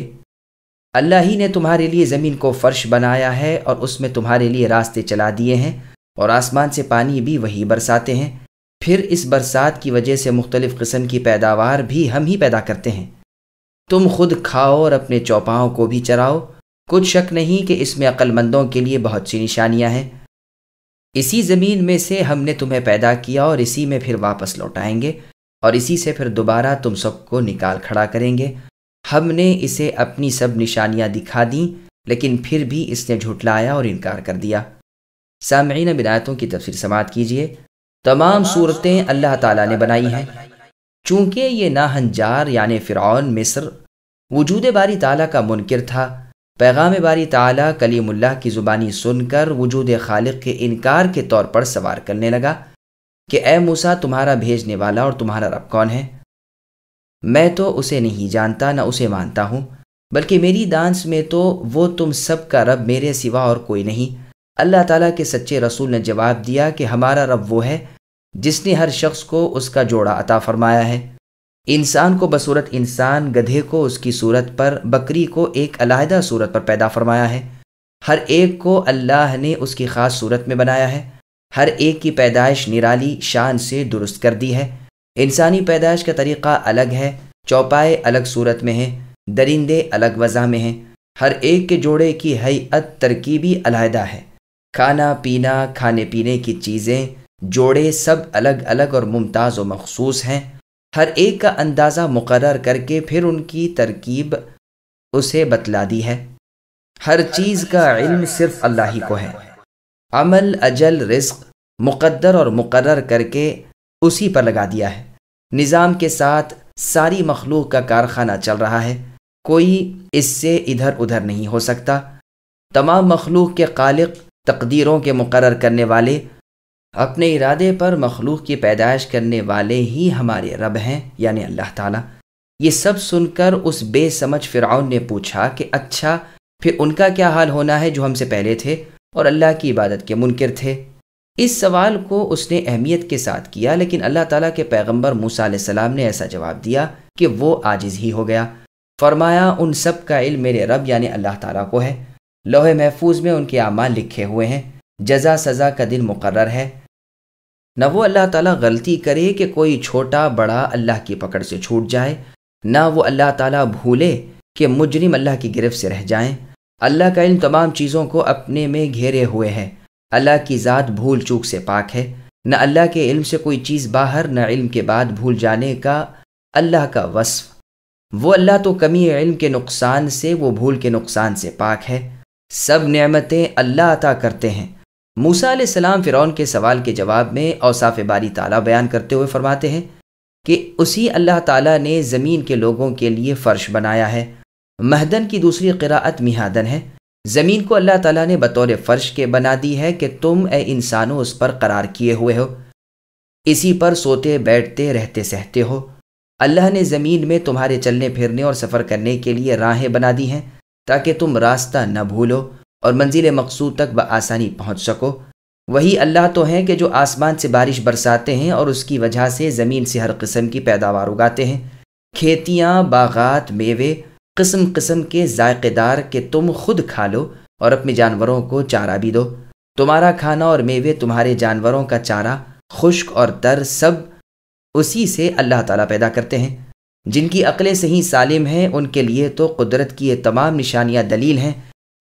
اللہ ہی نے تمہارے لیے زمین کو فرش بنایا ہے اور اس میں تمہارے لیے راستے چلا دیے ہیں، اور آسمان سے پانی بھی وہی برساتے ہیں، پھر اس برسات کی وجہ سے مختلف قسم کی پیداوار بھی ہم ہی پیدا کرتے ہیں۔ تم خود کھاؤ اور اپنے چوپاؤں کو بھی چراؤ، کچھ شک نہیں کہ اس میں عقل مندوں کے لیے بہت سی نشانیاں ہیں۔ اسی زمین میں سے ہم نے تمہیں پیدا کیا اور اسی میں پھر واپس لوٹائیں گے، اور اسی سے پھر دوبارہ تم سب کو نکال کھڑا کریں گے۔ ہم نے اسے اپنی سب نشانیاں دکھا دیں، لیکن پھر بھی اس نے جھٹلایا اور انکار کر دیا۔ سامعین اب آیتوں کی تفسیر سماعت کیجیے۔ تمام صورتیں اللہ تعالیٰ نے بنائی ہیں۔ چونکہ یہ ناہنجار یعنی فرعون مصر وجود باری تعالیٰ کا منکر تھا، پیغام باری تعالیٰ کلیم اللہ کی زبانی سن کر وجود خالق کے انکار کے طور پر سوار کرنے لگا کہ اے موسیٰ تمہارا بھیجنے والا اور تمہارا رب کون ہے؟ میں تو اسے نہیں جانتا نہ اسے مانتا ہوں، بلکہ میری دانش میں تو وہ تم سب کا رب میرے سوا اور کوئی نہیں۔ اللہ تعالیٰ کے سچے رسول نے جواب دیا کہ ہمارا رب وہ ہے جس نے ہر شخص کو اس کا جوڑا عطا فرمایا ہے۔ انسان کو بصورت انسان، گدھے کو اس کی صورت پر، بکری کو ایک علیحدہ صورت پر پیدا فرمایا ہے۔ ہر ایک کو اللہ نے اس کی خاص صورت میں بنایا ہے۔ ہر ایک کی پیدائش نرالی شان سے درست کر دی ہے۔ انسانی پیدائش کا طریقہ الگ ہے، چوپائے الگ صورت میں ہیں، درندے الگ وضع میں ہیں۔ ہر ایک کے جوڑے کی ہیئت ترکیبی علیحدہ ہے۔ کھانا پینا، کھانے پینے کی چیزیں، جوڑے سب الگ الگ اور ممتاز و مخصوص ہیں۔ ہر ایک کا اندازہ مقرر کر کے پھر ان کی ترکیب اسے بتلا دی ہے۔ ہر چیز کا علم صرف اللہ ہی کو ہے۔ عمل، اجل، رزق مقدر اور مقرر کر کے اسی پر لگا دیا ہے۔ نظام کے ساتھ ساری مخلوق کا کارخانہ چل رہا ہے، کوئی اس سے ادھر ادھر نہیں ہو سکتا۔ تمام مخلوق کے خالق، تقدیروں کے مقرر کرنے والے، اپنے ارادے پر مخلوق کی پیدائش کرنے والے ہی ہمارے رب ہیں، یعنی اللہ تعالیٰ۔ یہ سب سن کر اس بے سمجھ فرعون نے پوچھا کہ اچھا پھر ان کا کیا حال ہونا ہے جو ہم سے پہلے تھے اور اللہ کی عبادت کے منکر تھے؟ اس سوال کو اس نے اہمیت کے ساتھ کیا، لیکن اللہ تعالیٰ کے پیغمبر موسیٰ علیہ السلام نے ایسا جواب دیا کہ وہ عاجز ہی ہو گیا۔ فرمایا ان سب کا علم میرے رب یعنی اللہ تعالیٰ کو ہے۔ لوح محفوظ میں ان کے اعمال لکھے ہوئے ہیں، جزا سزا کا دن مقرر ہے۔ نہ وہ اللہ تعالیٰ غلطی کرے کہ کوئی چھوٹا بڑا اللہ کی پکڑ سے چھوٹ جائے، نہ وہ اللہ تعالیٰ بھولے کہ مجرم اللہ کی گرفت سے رہ جائیں۔ اللہ کا علم تمام چیزوں کو اپنے میں گھیرے ہوئے ہے۔ اللہ کی ذات بھول چوک سے پاک ہے۔ نہ اللہ کے علم سے کوئی چیز باہر، نہ علم کے بعد بھول جانے کا اللہ کا وصف۔ وہ اللہ تو کمی علم کے نقصان سے، وہ بھول کے نقصان سے پاک ہے۔ سب نعمتیں اللہ عطا کرتے ہیں۔ موسیٰ علیہ السلام فرعون کے سوال کے جواب میں اوصاف باری تعالیٰ بیان کرتے ہوئے فرماتے ہیں کہ اسی اللہ تعالیٰ نے زمین کے لوگوں کے لیے فرش بنایا ہے۔ مہدن کی دوسری قراءت مہادن ہے۔ زمین کو اللہ تعالیٰ نے بطور فرش کے بنا دی ہے کہ تم اے انسانوں اس پر قرار کیے ہوئے ہو، اسی پر سوتے بیٹھتے رہتے سہتے ہو۔ اللہ نے زمین میں تمہارے چلنے پھرنے اور سفر کرنے کے لیے راہیں بنا دی ہیں تاکہ تم راستہ نہ بھولو اور منزل مقصود تک بآسانی پہنچ سکو۔ وہی اللہ تو ہیں کہ جو آسمان سے بارش برساتے ہیں اور اس کی وجہ سے زمین سے ہر قسم کی پیداوار اگاتے ہیں، کھیتیاں، باغات، میوے، قسم قسم کے ذائقے دار کہ تم خود کھا لو اور اپنے جانوروں کو چارہ بھی دو۔ تمہارا کھانا اور میوے تمہارے جانوروں کا چارہ، خشک اور تر، سب اسی سے اللہ تعالیٰ پیدا کرتے ہیں۔ جن کی عقلیں صحیح سالم ہیں ان کے لیے تو قدرت کی یہ تمام نشانیاں دلیل ہیں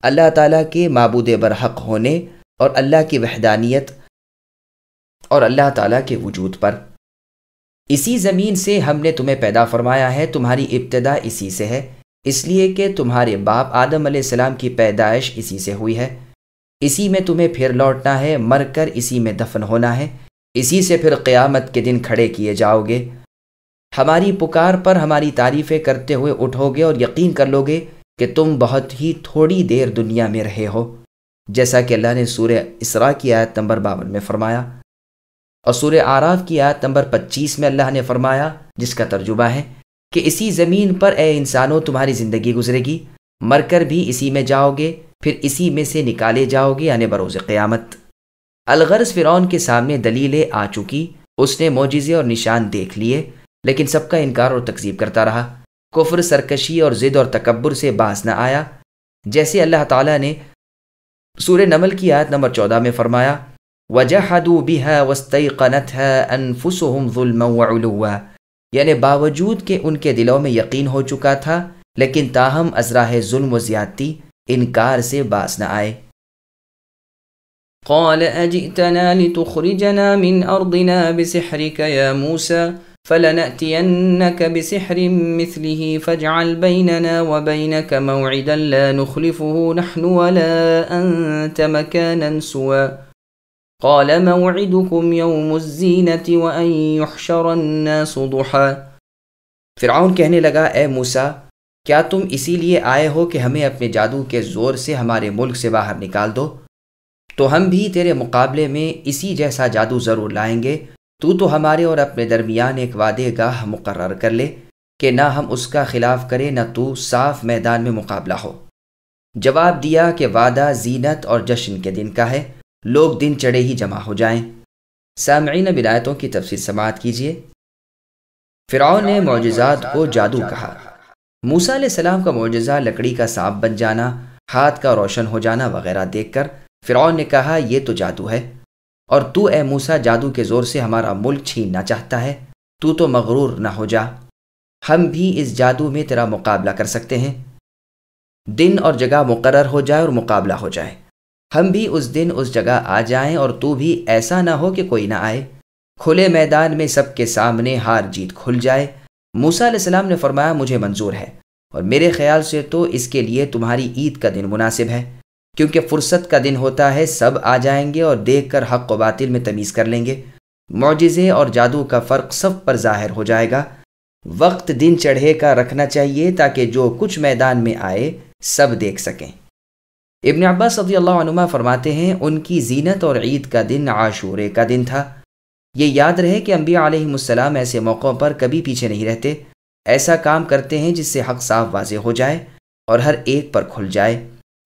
اللہ تعالیٰ کے معبود برحق ہونے اور اللہ کی وحدانیت اور اللہ تعالیٰ کے وجود پر۔ اسی زمین سے ہم نے تمہیں پیدا فرمایا ہے، تمہاری ابتدا اسی سے ہے، اس لیے کہ تمہارے باپ آدم علیہ السلام کی پیدائش اسی سے ہوئی ہے۔ اسی میں تمہیں پھر لوٹنا ہے، مر کر اسی میں دفن ہونا ہے، اسی سے پھر قیامت کے دن کھڑے کیے جاؤ گے۔ ہماری پکار پر ہماری تعریفیں کرتے ہوئے اٹھو گے اور یقین کر لو گے کہ تم بہت ہی تھوڑی دیر دنیا میں رہے ہو، جیسا کہ اللہ نے سورہ اسراء کی آیت نمبر 52 میں فرمایا، اور سورہ اعراف کی آیت نمبر 25 میں اللہ نے فرمایا، جس کا ترجمہ ہے کہ اسی زمین پر اے انسانوں تمہاری زندگی گزرے گی، مر کر بھی اسی میں جاؤ گے، پھر اسی میں سے نکالے جاؤ گے، یعنی بروز قیامت۔ الغرض فرعون کے سامنے دلیلیں آ چکی، اس نے معجزے اور نشان دیکھ لیے، لیکن سب کا انکار اور تکذیب کرتا رہا۔ کفر، سرکشی اور ضد اور تکبر سے باز نہ آیا، جیسے اللہ تعالیٰ نے سورہ نمل کی آیت نمبر 14 میں فرمایا، وَجَحَدُوا بِهَا وَاسْتَيْقَنَتْهَا أَنفُسُهُمْ ظُلْمًا وَعُلُوًّا، یعنی باوجود کہ ان کے دلوں میں یقین ہو چکا تھا، لیکن تاہم از راہ ظلم و زیادتی انکار سے باز نہ آئے۔ قال أجئتنا لتخرجنا من أرضنا بسحرك يا موسى فلنأتينك بسحر مثله فاجعل بيننا وبينك موعدا لا نخلفه نحن ولا أنت مكانا سوى قال موعدكم يوم الزينة وأن يحشر الناس ضحى۔ فرعون کہنے لگا، اے موسیٰ، کیا تم اسی لیے آئے ہو کہ ہمیں اپنے جادو کے زور سے ہمارے ملک سے باہر نکال دو؟ تو ہم بھی تیرے مقابلے میں اسی جیسا جادو ضرور لائیں گے۔ تو ہمارے اور اپنے درمیان ایک وعدے گاہ مقرر کر لے کہ نہ ہم اس کا خلاف کریں، نہ تو صاف میدان میں مقابلہ ہو۔ جواب دیا کہ وعدہ زینت اور جشن کے دن کا ہے، لوگ دن چڑھے ہی جمع ہو جائیں۔ سامعین اب آیتوں کی تفسیر سماعت کیجیے۔ فرعون نے معجزات کو جادو کہا۔ موسیٰ علیہ السلام کا معجزہ لکڑی کا سانپ بن جانا، ہاتھ کا روشن ہو جانا وغیرہ دیکھ کر فرعون نے کہا یہ تو جادو ہے، اور تو اے موسیٰ جادو کے زور سے ہمارا ملک چھیننا چاہتا ہے، تو مغرور نہ ہو جا، ہم بھی اس جادو میں تیرا مقابلہ کر سکتے ہیں۔ دن اور جگہ مقرر ہو جائے اور مقابلہ ہو جائے، ہم بھی اس دن اس جگہ آ جائیں اور تو بھی ایسا نہ ہو کہ کوئی نہ آئے، کھلے میدان میں سب کے سامنے ہار جیت کھل جائے۔ موسیٰ علیہ السلام نے فرمایا مجھے منظور ہے، اور میرے خیال سے تو اس کے لیے تمہاری عید کا دن مناسب ہے، کیونکہ فرصت کا دن ہوتا ہے، سب آ جائیں گے اور دیکھ کر حق و باطل میں تمیز کر لیں گے، معجزے اور جادو کا فرق سب پر ظاہر ہو جائے گا۔ وقت دن چڑھے کا رکھنا چاہیے تاکہ جو کچھ میدان میں آئے سب دیکھ سکیں۔ ابن عباس رضی اللہ عنہما فرماتے ہیں ان کی زینت اور عید کا دن عاشورے کا دن تھا۔ یہ یاد رہے کہ انبیاء علیہم السلام ایسے موقعوں پر کبھی پیچھے نہیں رہتے، ایسا کام کرتے ہیں جس سے حق صاف واضح ہو جائے اور ہر ایک پر کھل جائے۔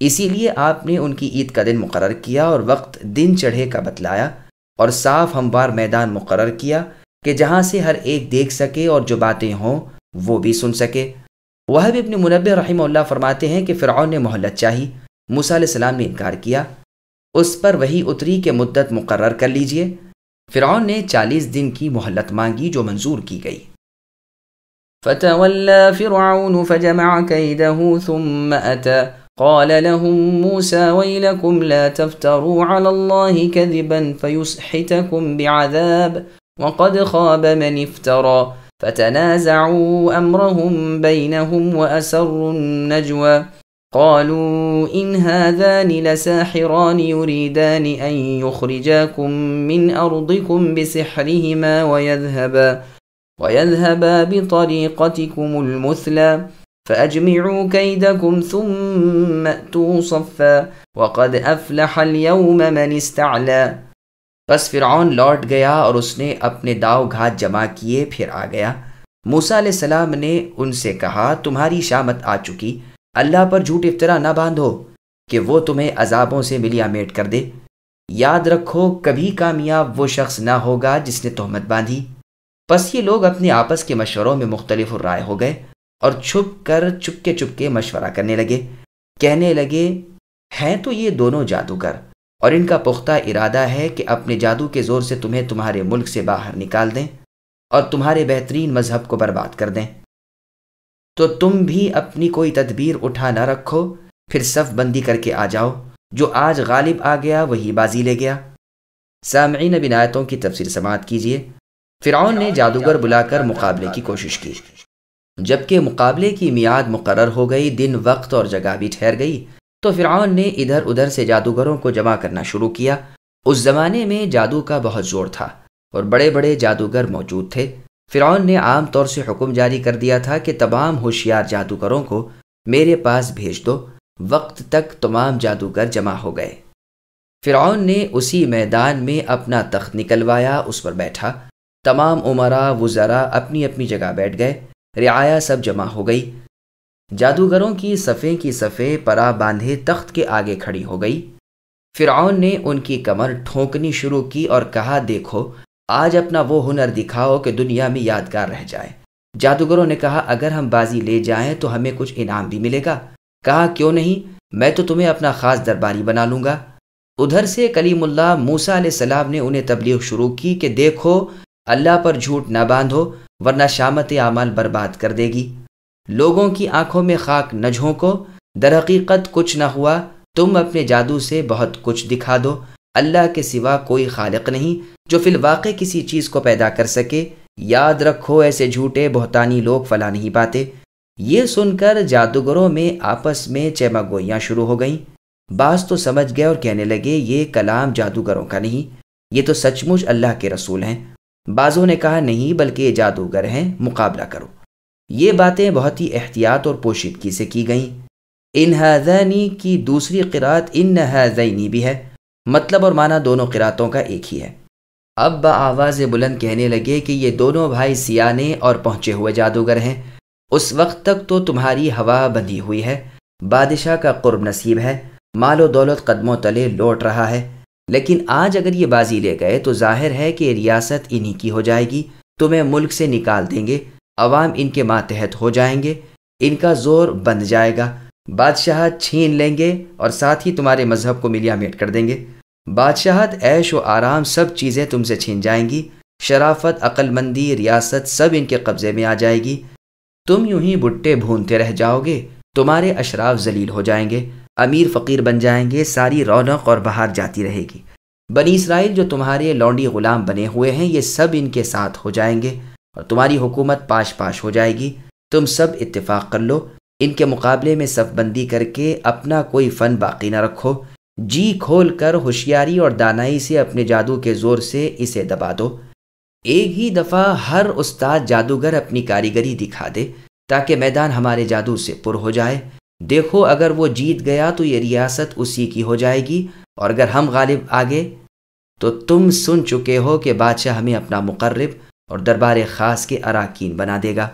اسی لیے آپ نے ان کی عید کا دن مقرر کیا اور وقت دن چڑھے کا بتلایا، اور صاف ہموار میدان مقرر کیا کہ جہاں سے ہر ایک دیکھ سکے اور جو باتیں ہوں وہ بھی سن سکے۔ وہب ابن منبہ رحمہ اللہ فرماتے ہیں کہ فرعون نے مہلت چاہی، موسیٰ علیہ السلام نے انکار کیا، اس پر وہی اتری کہ مدت مقرر کر لیجئے۔ فرعون نے 40 دن کی مہلت مانگی جو منظور کی گئی۔ فتولى فرعون فجمع كيده ثم أتى قال لهم موسى ويلكم لا تفتروا على الله كذبا فيسحتكم بعذاب وقد خاب من افترى فتنازعوا أمرهم بينهم وأسروا النجوى قالوا إن هذان لساحران يريدان أن يخرجاكم من أرضكم بسحرهما ويذهبا بطريقتكم المثلى فأجمعوا كيدكم ثم أتوا صفا وقد أفلح اليوم من استعلى۔ بس فرعون لوٹ گیا اور اس نے اپنے داؤ گھات جمع کیے پھر آ گیا۔ موسیٰ علیہ السلام نے ان سے کہا تمہاری شامت آ چکی، اللہ پر جھوٹ افطرا نہ باندھو کہ وہ تمہیں عذابوں سے ملیا میٹ کر دے۔ یاد رکھو کبھی کامیاب وہ شخص نہ ہوگا جس نے تہمت باندھی۔ پس یہ لوگ اپنے آپس کے مشوروں میں مختلف رائے ہو گئے اور چپکے چپکے مشورہ کرنے لگے، کہنے لگے ہیں تو یہ دونوں جادوگر، اور ان کا پختہ ارادہ ہے کہ اپنے جادو کے زور سے تمہیں تمہارے ملک سے باہر نکال دیں اور تمہارے بہترین مذہب کو برباد کر دیں۔ تو تم بھی اپنی کوئی تدبیر اٹھا نہ رکھو، پھر صف بندی کر کے آ جاؤ، جو آج غالب آ گیا وہی بازی لے گیا۔ سامعین اب آیتوں کی تفسیر سماعت کیجیے۔ فرعون نے جادوگر بلا کر مقابلے کی کوشش کی، جبکہ مقابلے کی میعاد مقرر ہو گئی، دن وقت اور جگہ بھی ٹھہر گئی، تو فرعون نے ادھر ادھر سے جادوگروں کو جمع کرنا شروع کیا۔ اس زمانے میں جادو کا بہت زور تھا اور بڑے بڑے جادوگر موجود تھے۔ فرعون نے عام طور سے حکم جاری کر دیا تھا کہ تمام ہوشیار جادوگروں کو میرے پاس بھیج دو۔ وقت تک تمام جادوگر جمع ہو گئے۔ فرعون نے اسی میدان میں اپنا تخت نکلوایا، اس پر بیٹھا، تمام امراء وزراء اپنی اپنی جگہ بیٹھ گئے، رعایا سب جمع ہو گئی۔ جادوگروں کی صفیں پرا باندھے تخت کے آگے کھڑی ہو گئی۔ فرعون نے ان کی کمر ٹھونکنی شروع کی اور کہا دیکھو آج اپنا وہ ہنر دکھاؤ کہ دنیا میں یادگار رہ جائے۔ جادوگروں نے کہا اگر ہم بازی لے جائیں تو ہمیں کچھ انعام بھی ملے گا۔ کہا کیوں نہیں، میں تو تمہیں اپنا خاص درباری بنا لوں گا۔ ادھر سے کلیم اللہ موسیٰ علیہ السلام نے انہیں تبلیغ شروع کی کہ دیکھو اللہ پر جھوٹ نہ باندھو ورنہ شامت اعمال برباد کر دے گی۔ لوگوں کی آنکھوں میں خاک نہ جھونکو، در حقیقت کچھ نہ ہوا، تم اپنے جادو سے بہت کچھ دکھا دو۔ اللہ کے سوا کوئی خالق نہیں جو فی الواقع کسی چیز کو پیدا کر سکے۔ یاد رکھو ایسے جھوٹے بہتانی لوگ فلا نہیں پاتے۔ یہ سن کر جادوگروں میں آپس میں چیما گوئیاں شروع ہو گئیں۔ بعض تو سمجھ گئے اور کہنے لگے یہ کلام جادوگروں کا نہیں، یہ تو سچ مچ اللہ کے رسول ہیں۔ بعضوں نے کہا نہیں بلکہ یہ جادوگر ہیں، مقابلہ کرو۔ یہ باتیں بہت ہی احتیاط اور پوشیدگی سے کی گئیں۔ ان ہذانی کی دوسری قرات ان ہذینی بھی ہے، مطلب اور معنی دونوں قراتوں کا ایک ہی ہے۔ اب بآواز بلند کہنے لگے کہ یہ دونوں بھائی سیانے اور پہنچے ہوئے جادوگر ہیں۔ اس وقت تک تو تمہاری ہوا بندھی ہوئی ہے، بادشاہ کا قرب نصیب ہے، مال و دولت قدموں تلے لوٹ رہا ہے، لیکن آج اگر یہ بازی لے گئے تو ظاہر ہے کہ ریاست انہی کی ہو جائے گی، تمہیں ملک سے نکال دیں گے، عوام ان کے ماتحت ہو جائیں گے، ان کا زور بند جائے گا، بادشاہت چھین لیں گے اور ساتھ ہی تمہارے مذہب کو ملیا میٹ کر دیں گے۔ بادشاہت، عیش و آرام، سب چیزیں تم سے چھین جائیں گی، شرافت، عقل مندی، ریاست سب ان کے قبضے میں آ جائے گی، تم یوں ہی بھٹے بھونتے رہ جاؤ گے، تمہارے اشراف ذلیل ہو جائیں گے، امیر فقیر بن جائیں گے، ساری رونق اور بہار جاتی رہے گی، بنی اسرائیل جو تمہارے لونڈی غلام بنے ہوئے ہیں یہ سب ان کے ساتھ ہو جائیں گے اور تمہاری حکومت پاش پاش ہو جائے گی۔ تم سب اتفاق کر لو، ان کے مقابلے میں صف بندی کر کے اپنا کوئی فن باقی نہ رکھو، جی کھول کر ہوشیاری اور دانائی سے اپنے جادو کے زور سے اسے دبا دو۔ ایک ہی دفعہ ہر استاد جادوگر اپنی کاریگری دکھا دے تاکہ میدان ہمارے جادو سے پر ہو جائے، دیکھو اگر وہ جیت گیا تو یہ ریاست اسی کی ہو جائے گی، اور اگر ہم غالب آگے تو تم سن چکے ہو کہ بادشاہ ہمیں اپنا مقرب اور دربار خاص کے اراکین بنا دے گا۔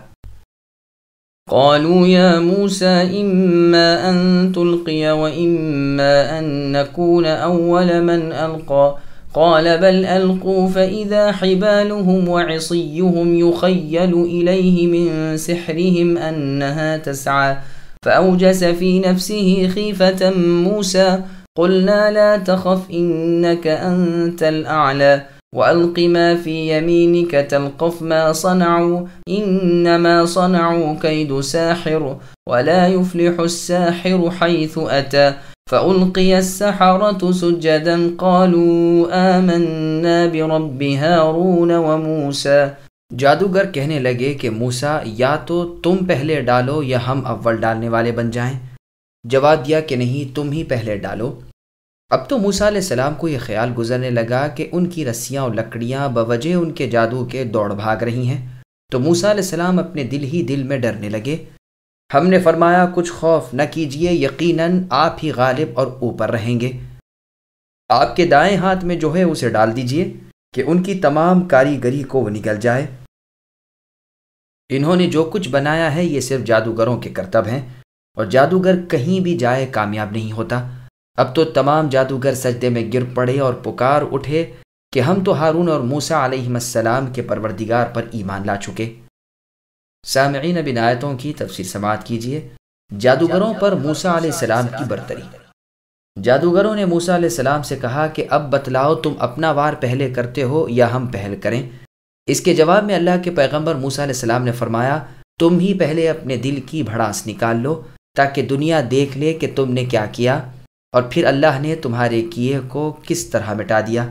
قالوا يا موسى إما أن تلقي وإما أن نكون أول من ألقى قال بل ألقوا فإذا حبالهم وعصيهم يخيل إليه من سحرهم أنها تسعى فأوجس في نفسه خيفة موسى قلنا لا تخف إنك أنت الأعلى وألق ما في يمينك تلقف ما صنعوا إنما صنعوا كيد ساحر ولا يفلح الساحر حيث أتى فألقي السحرة سجدا قالوا آمنا برب هارون وموسى۔ جادوگر کہنے لگے کہ موسیٰ یا تو تم پہلے ڈالو یا ہم اول ڈالنے والے بن جائیں۔ جواب دیا کہ نہیں، تم ہی پہلے ڈالو۔ اب تو موسیٰ علیہ السلام کو یہ خیال گزرنے لگا کہ ان کی رسیاں اور لکڑیاں بوجہ ان کے جادو کے دوڑ بھاگ رہی ہیں، تو موسیٰ علیہ السلام اپنے دل ہی دل میں ڈرنے لگے۔ ہم نے فرمایا کچھ خوف نہ کیجئے، یقیناً آپ ہی غالب اور اوپر رہیں گے۔ آپ کے دائیں ہاتھ میں جو ہے اسے ڈال دیجئے کہ ان کی تمام کاریگری کو وہ نگل جائے۔ انہوں نے جو کچھ بنایا ہے یہ صرف جادوگروں کے کرتب ہیں، اور جادوگر کہیں بھی جائے کامیاب نہیں ہوتا۔ اب تو تمام جادوگر سجدے میں گر پڑے اور پکار اٹھے کہ ہم تو ہارون اور موسیٰ علیہ السلام کے پروردگار پر ایمان لا چکے۔ سامعین، اب ان آیتوں کی تفسیر سماعت کیجیے۔ جادوگروں پر موسیٰ علیہ السلام کی برتری۔ جادوگروں نے موسیٰ علیہ السلام سے کہا کہ اب بتلاؤ تم اپنا وار پہلے کرتے ہو یا ہم پہل کریں؟ اس کے جواب میں اللہ کے پیغمبر موسیٰ علیہ السلام نے فرمایا تم ہی پہلے اپنے دل کی بھڑاس نکال لو تاکہ دنیا دیکھ لے کہ تم نے کیا کیا، اور پھر اللہ نے تمہارے کیے کو کس طرح مٹا دیا۔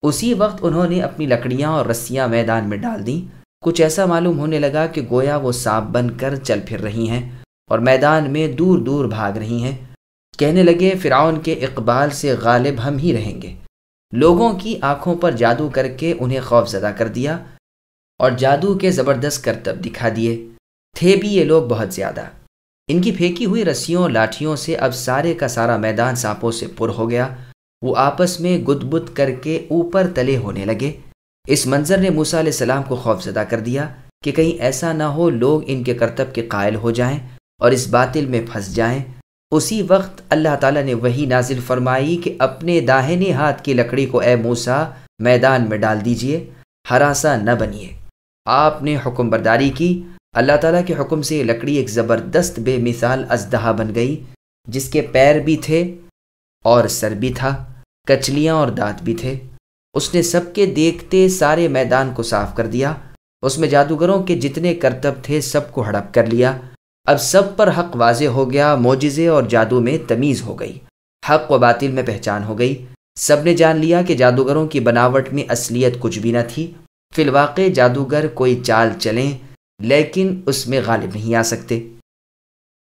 اسی وقت انہوں نے اپنی لکڑیاں اور رسیاں میدان میں ڈال دیں۔ کچھ ایسا معلوم ہونے لگا کہ گویا وہ سانپ بن کر چل پھر رہی ہیں اور میدان میں دور دور بھاگ رہی ہیں۔ کہنے لگے فرعون کے اقبال سے غالب ہم ہی رہیں گے۔ لوگوں کی آنکھوں پر جادو کر کے انہیں خوف زدہ کر دیا اور جادو کے زبردست کرتب دکھا دیے۔ تھے بھی یہ لوگ بہت زیادہ۔ ان کی پھینکی ہوئی رسیوں لاٹھیوں سے اب سارے کا سارا میدان سانپوں سے پر ہو گیا۔ وہ آپس میں گد بد کر کے اوپر تلے ہونے لگے۔ اس منظر نے موسیٰ علیہ السلام کو خوف زدہ کر دیا کہ کہیں ایسا نہ ہو لوگ ان کے کرتب کے قائل ہو جائیں اور اس باطل میں پھنس جائیں۔ اسی وقت اللہ تعالیٰ نے وحی نازل فرمائی کہ اپنے داہنے ہاتھ کی لکڑی کو اے موسیٰ میدان میں ڈال دیجئے، ہراساں نہ بنیے۔ آپ نے حکم برداری کی۔ اللہ تعالیٰ کے حکم سے یہ لکڑی ایک زبردست بے مثال اژدہا بن گئی، جس کے پیر بھی تھے اور سر بھی تھا، کچلیاں اور دانت بھی تھے۔ اس نے سب کے دیکھتے سارے میدان کو صاف کر دیا۔ اس میں جادوگروں کے جتنے کرتب تھے سب کو ہڑپ کر لیا۔ اب سب پر حق واضح ہو گیا، معجزے اور جادو میں تمیز ہو گئی، حق و باطل میں پہچان ہو گئی۔ سب نے جان لیا کہ جادوگروں کی بناوٹ میں اصلیت کچھ بھی نہ تھی۔ فی الواقع جادوگر کوئی چال چلیں لیکن اس میں غالب نہیں آ سکتے،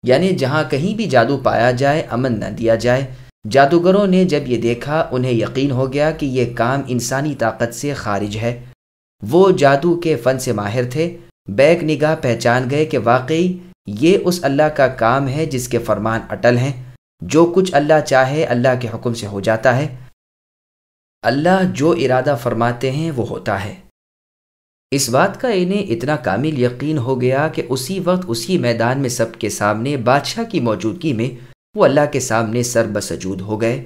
یعنی جہاں کہیں بھی جادو پایا جائے امن نہ دیا جائے۔ جادوگروں نے جب یہ دیکھا انہیں یقین ہو گیا کہ یہ کام انسانی طاقت سے خارج ہے۔ وہ جادو کے فن سے ماہر تھے، بیک نگاہ پہچان گئے کہ واقعی یہ اس اللہ کا کام ہے جس کے فرمان اٹل ہیں۔ جو کچھ اللہ چاہے اللہ کے حکم سے ہو جاتا ہے۔ اللہ جو ارادہ فرماتے ہیں وہ ہوتا ہے۔ اس بات کا انہیں اتنا کامل یقین ہو گیا کہ اسی وقت اسی میدان میں سب کے سامنے بادشاہ کی موجودگی میں وہ اللہ کے سامنے سر بسجود ہو گئے۔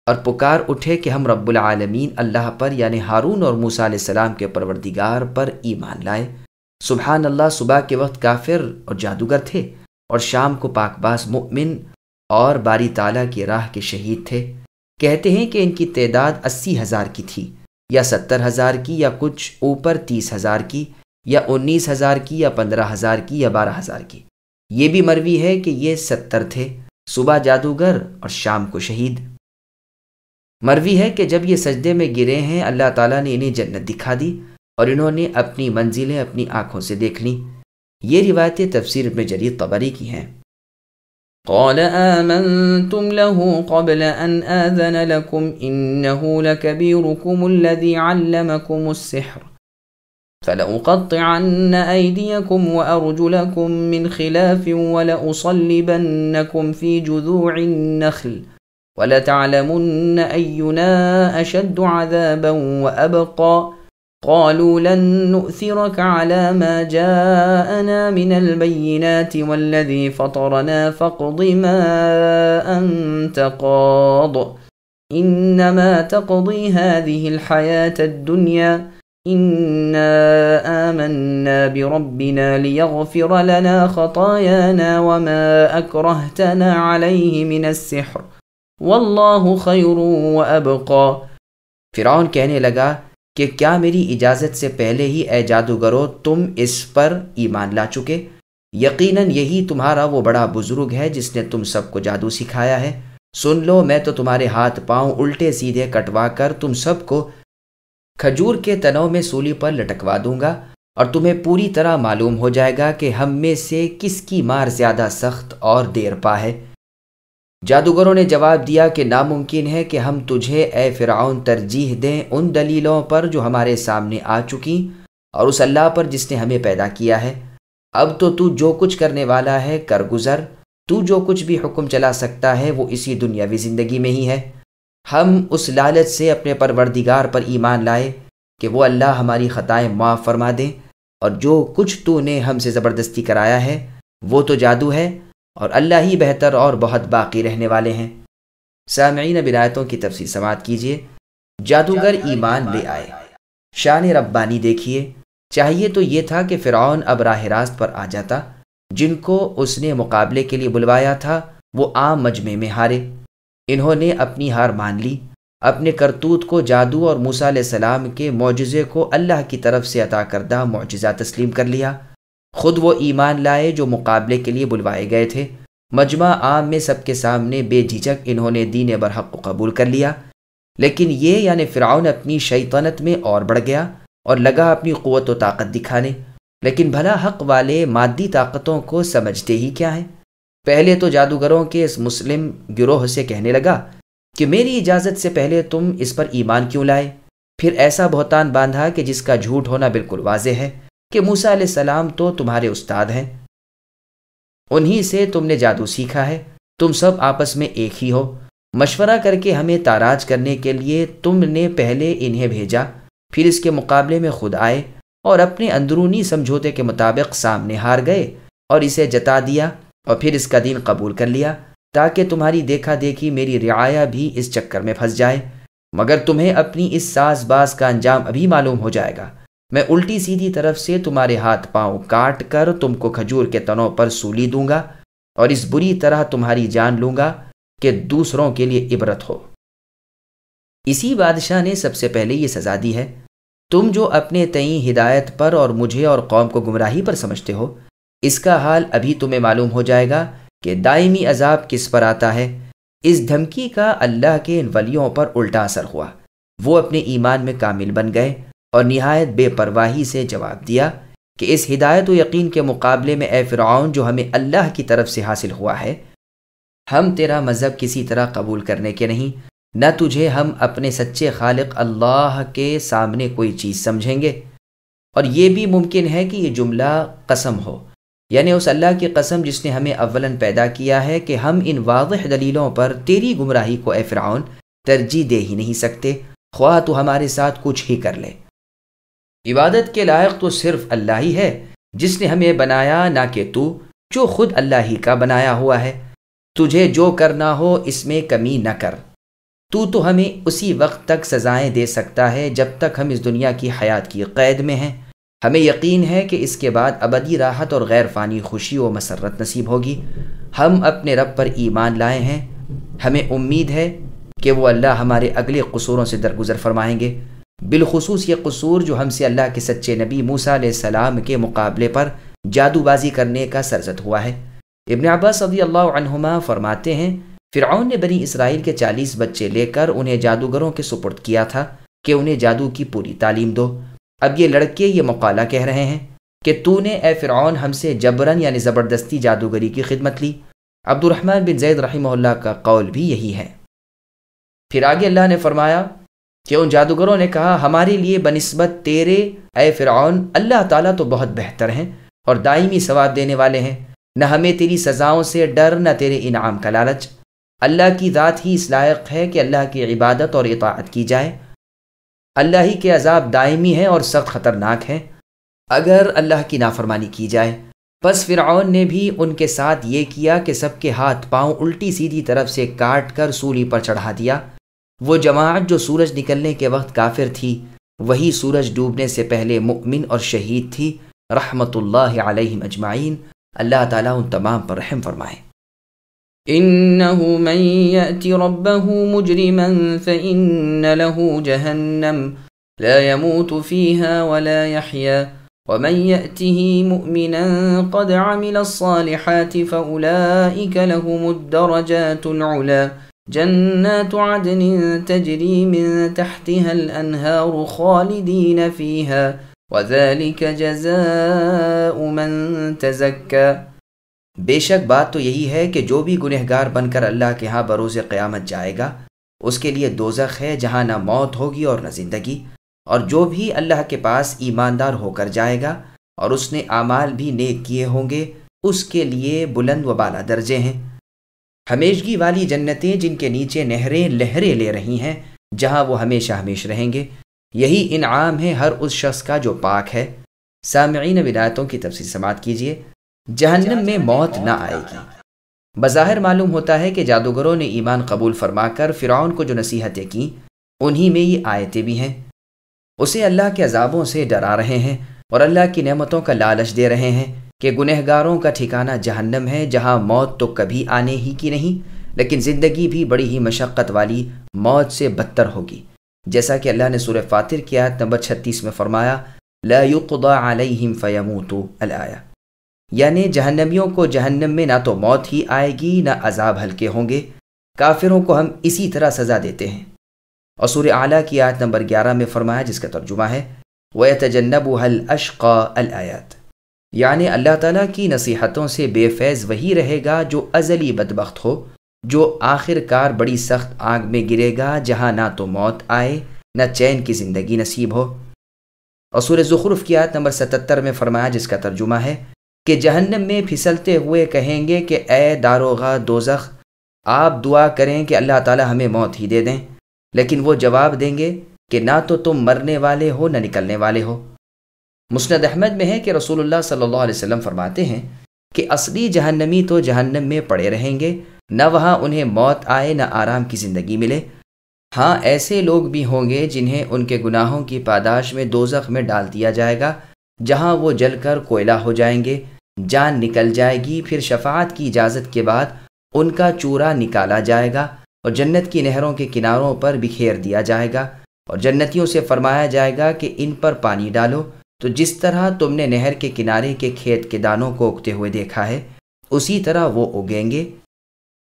اور پکار اٹھے کہ ہم رب العالمین اللہ پر یعنی ہارون اور موسیٰ علیہ السلام کے پروردگار پر ایمان لائے۔ سبحان اللہ، صبح کے وقت کافر اور جادوگر تھے اور شام کو پاک باز مؤمن اور باری تعالیٰ کی راہ کے شہید تھے۔ کہتے ہیں کہ ان کی تعداد 80,000 کی تھی، یا 70,000 کی، یا کچھ اوپر 30,000 کی، یا 19,000 کی، یا 15,000 کی، یا 12,000 کی۔ یہ بھی مروی ہے کہ یہ 70 تھے، صبح جادوگر اور شام کو شہید۔ مروی ہے کہ جب یہ سجدے میں گرے ہیں اللہ تعالیٰ نے انہیں جنت دکھا دی اور انہوں نے اپنی منزلیں اپنی آنکھوں سے دیکھ لیں۔ یہ روایتیں تفسیر ابن جریر طبری کی ہیں۔ قال آمنتم له قبل أن آذن لكم إنه لكبيركم الذي علمكم السحر فلأقطعن أيديكم وأرجلكم من خلاف ولأصلبنكم في جذوع النخل وَلَتَعْلَمُنَّ أَيُّنَا أَشَدُّ عَذَابًا وَأَبْقَى قَالُوا لَن نُؤْثِرَكَ عَلَى مَا جَاءَنَا مِنَ الْبَيِّنَاتِ وَالَّذِي فَطَرَنَا فَاقْضِ مَا أَنْتَ قَاضٍ إِنَّمَا تَقْضِي هَذِهِ الْحَيَاةَ الدُّنْيَا إِنَّا آمَنَّا بِرَبِّنَا لِيَغْفِرَ لَنَا خَطَايَانَا وَمَا أَكْرَهْتَنَا عَلَيْهِ مِنَ السِّحْرِ واللہ خیر وابقی۔ فرعون کہنے لگا کہ کیا میری اجازت سے پہلے ہی اے جادوگرو تم اس پر ایمان لا چکے؟ یقیناً یہی تمہارا وہ بڑا بزرگ ہے جس نے تم سب کو جادو سکھایا ہے۔ سن لو، میں تو تمہارے ہاتھ پاؤں الٹے سیدھے کٹوا کر تم سب کو کھجور کے تنوں میں سولی پر لٹکوا دوں گا، اور تمہیں پوری طرح معلوم ہو جائے گا کہ ہم میں سے کس کی مار زیادہ سخت اور دیر پا ہے۔ جادوگروں نے جواب دیا کہ ناممکن ہے کہ ہم تجھے اے فرعون ترجیح دیں ان دلیلوں پر جو ہمارے سامنے آ چکی اور اس اللہ پر جس نے ہمیں پیدا کیا ہے۔ اب تو جو کچھ کرنے والا ہے کر گزر، تو جو کچھ بھی حکم چلا سکتا ہے وہ اسی دنیاوی زندگی میں ہی ہے۔ ہم اس لالچ سے اپنے پروردگار پر ایمان لائے کہ وہ اللہ ہماری خطائیں معاف فرما دیں، اور جو کچھ تو نے ہم سے زبردستی کرایا ہے وہ تو جادو ہے، اور اللہ ہی بہتر اور بہت باقی رہنے والے ہیں۔ سامعین، اب آیتوں کی تفسیر سماعت کیجیے۔ جادوگر ایمان لے آئے، شان ربانی دیکھیے۔ چاہیے تو یہ تھا کہ فرعون اب راہ راست پر آ جاتا۔ جن کو اس نے مقابلے کے لیے بلوایا تھا وہ عام مجمع میں ہارے۔ انہوں نے اپنی ہار مان لی، اپنے کرتوت کو جادو اور موسیٰ علیہ السلام کے معجزے کو اللہ کی طرف سے عطا کردہ معجزہ تسلیم کر لیا۔ خود وہ ایمان لائے جو مقابلے کے لیے بلوائے گئے تھے۔ مجمع عام میں سب کے سامنے بے جھجک انہوں نے دین برحق کو قبول کر لیا۔ لیکن یہ یعنی فرعون اپنی شیطنت میں اور بڑھ گیا اور لگا اپنی قوت و طاقت دکھانے۔ لیکن بھلا حق والے مادی طاقتوں کو سمجھتے ہی کیا ہیں؟ پہلے تو جادوگروں کے اس مسلم گروہ سے کہنے لگا کہ میری اجازت سے پہلے تم اس پر ایمان کیوں لائے؟ پھر ایسا بہتان باندھا کہ جس کا جھوٹ ہونا بالکل واضح ہے کہ موسیٰ علیہ السلام تو تمہارے استاد ہیں، انہی سے تم نے جادو سیکھا ہے، تم سب آپس میں ایک ہی ہو۔ مشورہ کر کے ہمیں تاراج کرنے کے لیے تم نے پہلے انہیں بھیجا، پھر اس کے مقابلے میں خود آئے اور اپنے اندرونی سمجھوتے کے مطابق سامنے ہار گئے اور اسے جتا دیا، اور پھر اس کا دین قبول کر لیا تاکہ تمہاری دیکھا دیکھی میری رعایا بھی اس چکر میں پھنس جائے۔ مگر تمہیں اپنی اس ساز باز کا انجام ابھی معلوم ہو جائے گا۔ میں الٹی سیدھی طرف سے تمہارے ہاتھ پاؤں کاٹ کر تم کو کھجور کے تنوں پر سولی دوں گا، اور اس بری طرح تمہاری جان لوں گا کہ دوسروں کے لیے عبرت ہو۔ اسی بادشاہ نے سب سے پہلے یہ سزا دی ہے۔ تم جو اپنے تئیں ہدایت پر اور مجھے اور قوم کو گمراہی پر سمجھتے ہو، اس کا حال ابھی تمہیں معلوم ہو جائے گا کہ دائمی عذاب کس پر آتا ہے۔ اس دھمکی کا اللہ کے ان ولیوں پر الٹا اثر ہوا۔ وہ اپنے ایمان میں کامل بن گئے اور نہایت بے پرواہی سے جواب دیا کہ اس ہدایت و یقین کے مقابلے میں اے فرعون جو ہمیں اللہ کی طرف سے حاصل ہوا ہے، ہم تیرا مذہب کسی طرح قبول کرنے کے نہیں، نہ تجھے ہم اپنے سچے خالق اللہ کے سامنے کوئی چیز سمجھیں گے۔ اور یہ بھی ممکن ہے کہ یہ جملہ قسم ہو، یعنی اس اللہ کی قسم جس نے ہمیں اولاً پیدا کیا ہے کہ ہم ان واضح دلیلوں پر تیری گمراہی کو اے فرعون ترجیح دے ہی نہیں سکتے، خواہ تو ہمارے ساتھ کچھ ہی کر لے۔ عبادت کے لائق تو صرف اللہ ہی ہے جس نے ہمیں بنایا، نہ کہ تو جو خود اللہ ہی کا بنایا ہوا ہے۔ تجھے جو کرنا ہو اس میں کمی نہ کر۔ تو ہمیں اسی وقت تک سزائیں دے سکتا ہے جب تک ہم اس دنیا کی حیات کی قید میں ہیں۔ ہمیں یقین ہے کہ اس کے بعد ابدی راحت اور غیر فانی خوشی و مسرت نصیب ہوگی۔ ہم اپنے رب پر ایمان لائے ہیں، ہمیں امید ہے کہ وہ اللہ ہمارے اگلے قصوروں سے درگزر فرمائیں گے، بالخصوص یہ قصور جو ہم سے اللہ کے سچے نبی موسیٰ علیہ السلام کے مقابلے پر جادو بازی کرنے کا سرزد ہوا ہے۔ ابن عباس رضی اللہ عنہما فرماتے ہیں، فرعون نے بنی اسرائیل کے 40 بچے لے کر انہیں جادوگروں کے سپرد کیا تھا کہ انہیں جادو کی پوری تعلیم دو۔ اب یہ لڑکے یہ مقالہ کہہ رہے ہیں کہ تو نے اے فرعون ہم سے جبراً یعنی زبردستی جادوگری کی خدمت لی۔ عبد الرحمن بن زید رحمہ اللہ کا قول بھی یہی ہے۔ پھر آگے اللہ نے فرمایا کہ ان جادوگروں نے کہا، ہمارے لیے بنسبت تیرے اے فرعون اللہ تعالیٰ تو بہت بہتر ہیں اور دائمی ثواب دینے والے ہیں، نہ ہمیں تیری سزاؤں سے ڈر نہ تیرے انعام کا لالچ۔ اللہ کی ذات ہی اس لائق ہے کہ اللہ کی عبادت اور اطاعت کی جائے۔ اللہ ہی کے عذاب دائمی ہے اور سخت خطرناک ہے اگر اللہ کی نافرمانی کی جائے۔ پس فرعون نے بھی ان کے ساتھ یہ کیا کہ سب کے ہاتھ پاؤں الٹی سیدھی طرف سے کاٹ کر سولی پر چڑھا دیا۔ وہ جماعت جو سورج نکلنے کے وقت کافر تھی وہی سورج ڈوبنے سے پہلے مؤمن اور شہید تھی، رحمت اللہ علیہم اجمعین۔ اللہ تعالیٰ ان تمام پر رحم فرمائے۔ إنه من يأت ربه مجرما فإن له جهنم لا يموت فيها ولا يحيا ومن يأته مؤمنا قد عمل الصالحات فأولئك لهم الدرجات العلى جنات عدن تجري من تحتها الأنهار خالدين فيها وذلك جزاء من تزكى۔ بے شک بات تو یہی ہے کہ جو بھی گنہگار بن کر اللہ کے ہاں بروز قیامت جائے گا اس کے لیے دوزخ ہے جہاں نہ موت ہوگی اور نہ زندگی، اور جو بھی اللہ کے پاس ایماندار ہو کر جائے گا اور اس نے اعمال بھی نیک کیے ہوں گے اس کے لیے بلند و بالا درجے ہیں، ہمیشگی والی جنتیں جن کے نیچے نہریں لہریں لے رہی ہیں جہاں وہ ہمیشہ ہمیش رہیں گے۔ یہی انعام ہے ہر اس شخص کا جو پاک ہے۔ سامعین ولایتوں کی تفصیل سماعت کیجیے۔ جہنم میں موت نہ آئے گی۔ بظاہر معلوم ہوتا ہے کہ جادوگروں نے ایمان قبول فرما کر فرعون کو جو نصیحتیں کیں انہی میں یہ آیتیں بھی ہیں۔ اسے اللہ کے عذابوں سے ڈرا رہے ہیں اور اللہ کی نعمتوں کا لالچ دے رہے ہیں کہ گنہگاروں کا ٹھکانہ جہنم ہے جہاں موت تو کبھی آنے ہی کی نہیں، لیکن زندگی بھی بڑی ہی مشقت والی موت سے بدتر ہوگی، جیسا کہ اللہ نے سورہ فاطر کی آیت نمبر 36 میں فرمایا، لا یقضى علیہم فیموتوا الآیہ، یعنی جہنمیوں کو جہنم میں نہ تو موت ہی آئے گی نہ عذاب ہلکے ہوں گے۔ کافروں کو ہم اسی طرح سزا دیتے ہیں۔ اور سورہ اعلیٰ کی آیت نمبر 11 میں فرمایا، جس کا ترجمہ ہے وَيَتَجَنَّبُهَا الْأَشْقَى الْآیات، یعنی اللہ تعالیٰ کی نصیحتوں سے بے فیض وہی رہے گا جو ازلی بدبخت ہو، جو آخر کار بڑی سخت آگ میں گرے گا جہاں نہ تو موت آئے نہ چین کی زندگی نصیب ہو۔ اور سورہ زخرف کی آیت نمبر 77 میں فرمایا، جس کا ترجمہ ہے کہ جہنم میں پھسلتے ہوئے کہیں گے کہ اے داروغہ دوزخ، آپ دعا کریں کہ اللہ تعالیٰ ہمیں موت ہی دے دیں، لیکن وہ جواب دیں گے کہ نہ تو تم مرنے والے ہو نہ نکلنے والے ہو۔ مسند احمد میں ہے کہ رسول اللہ صلی اللہ علیہ وسلم فرماتے ہیں کہ اصلی جہنمی تو جہنم میں پڑے رہیں گے، نہ وہاں انہیں موت آئے نہ آرام کی زندگی ملے۔ ہاں ایسے لوگ بھی ہوں گے جنہیں ان کے گناہوں کی پاداش میں دوزخ میں ڈال دیا جائے گا، جہاں وہ جل کر کوئلہ ہو جائیں گے، جان نکل جائے گی، پھر شفاعت کی اجازت کے بعد ان کا چورا نکالا جائے گا اور جنت کی نہروں کے کناروں پر بکھیر دیا جائے گا، اور جنتیوں سے فرمایا جائے گا کہ ان پر پانی ڈالو، تو جس طرح تم نے نہر کے کنارے کے کھیت کے دانوں کو اگتے ہوئے دیکھا ہے اسی طرح وہ اگیں گے۔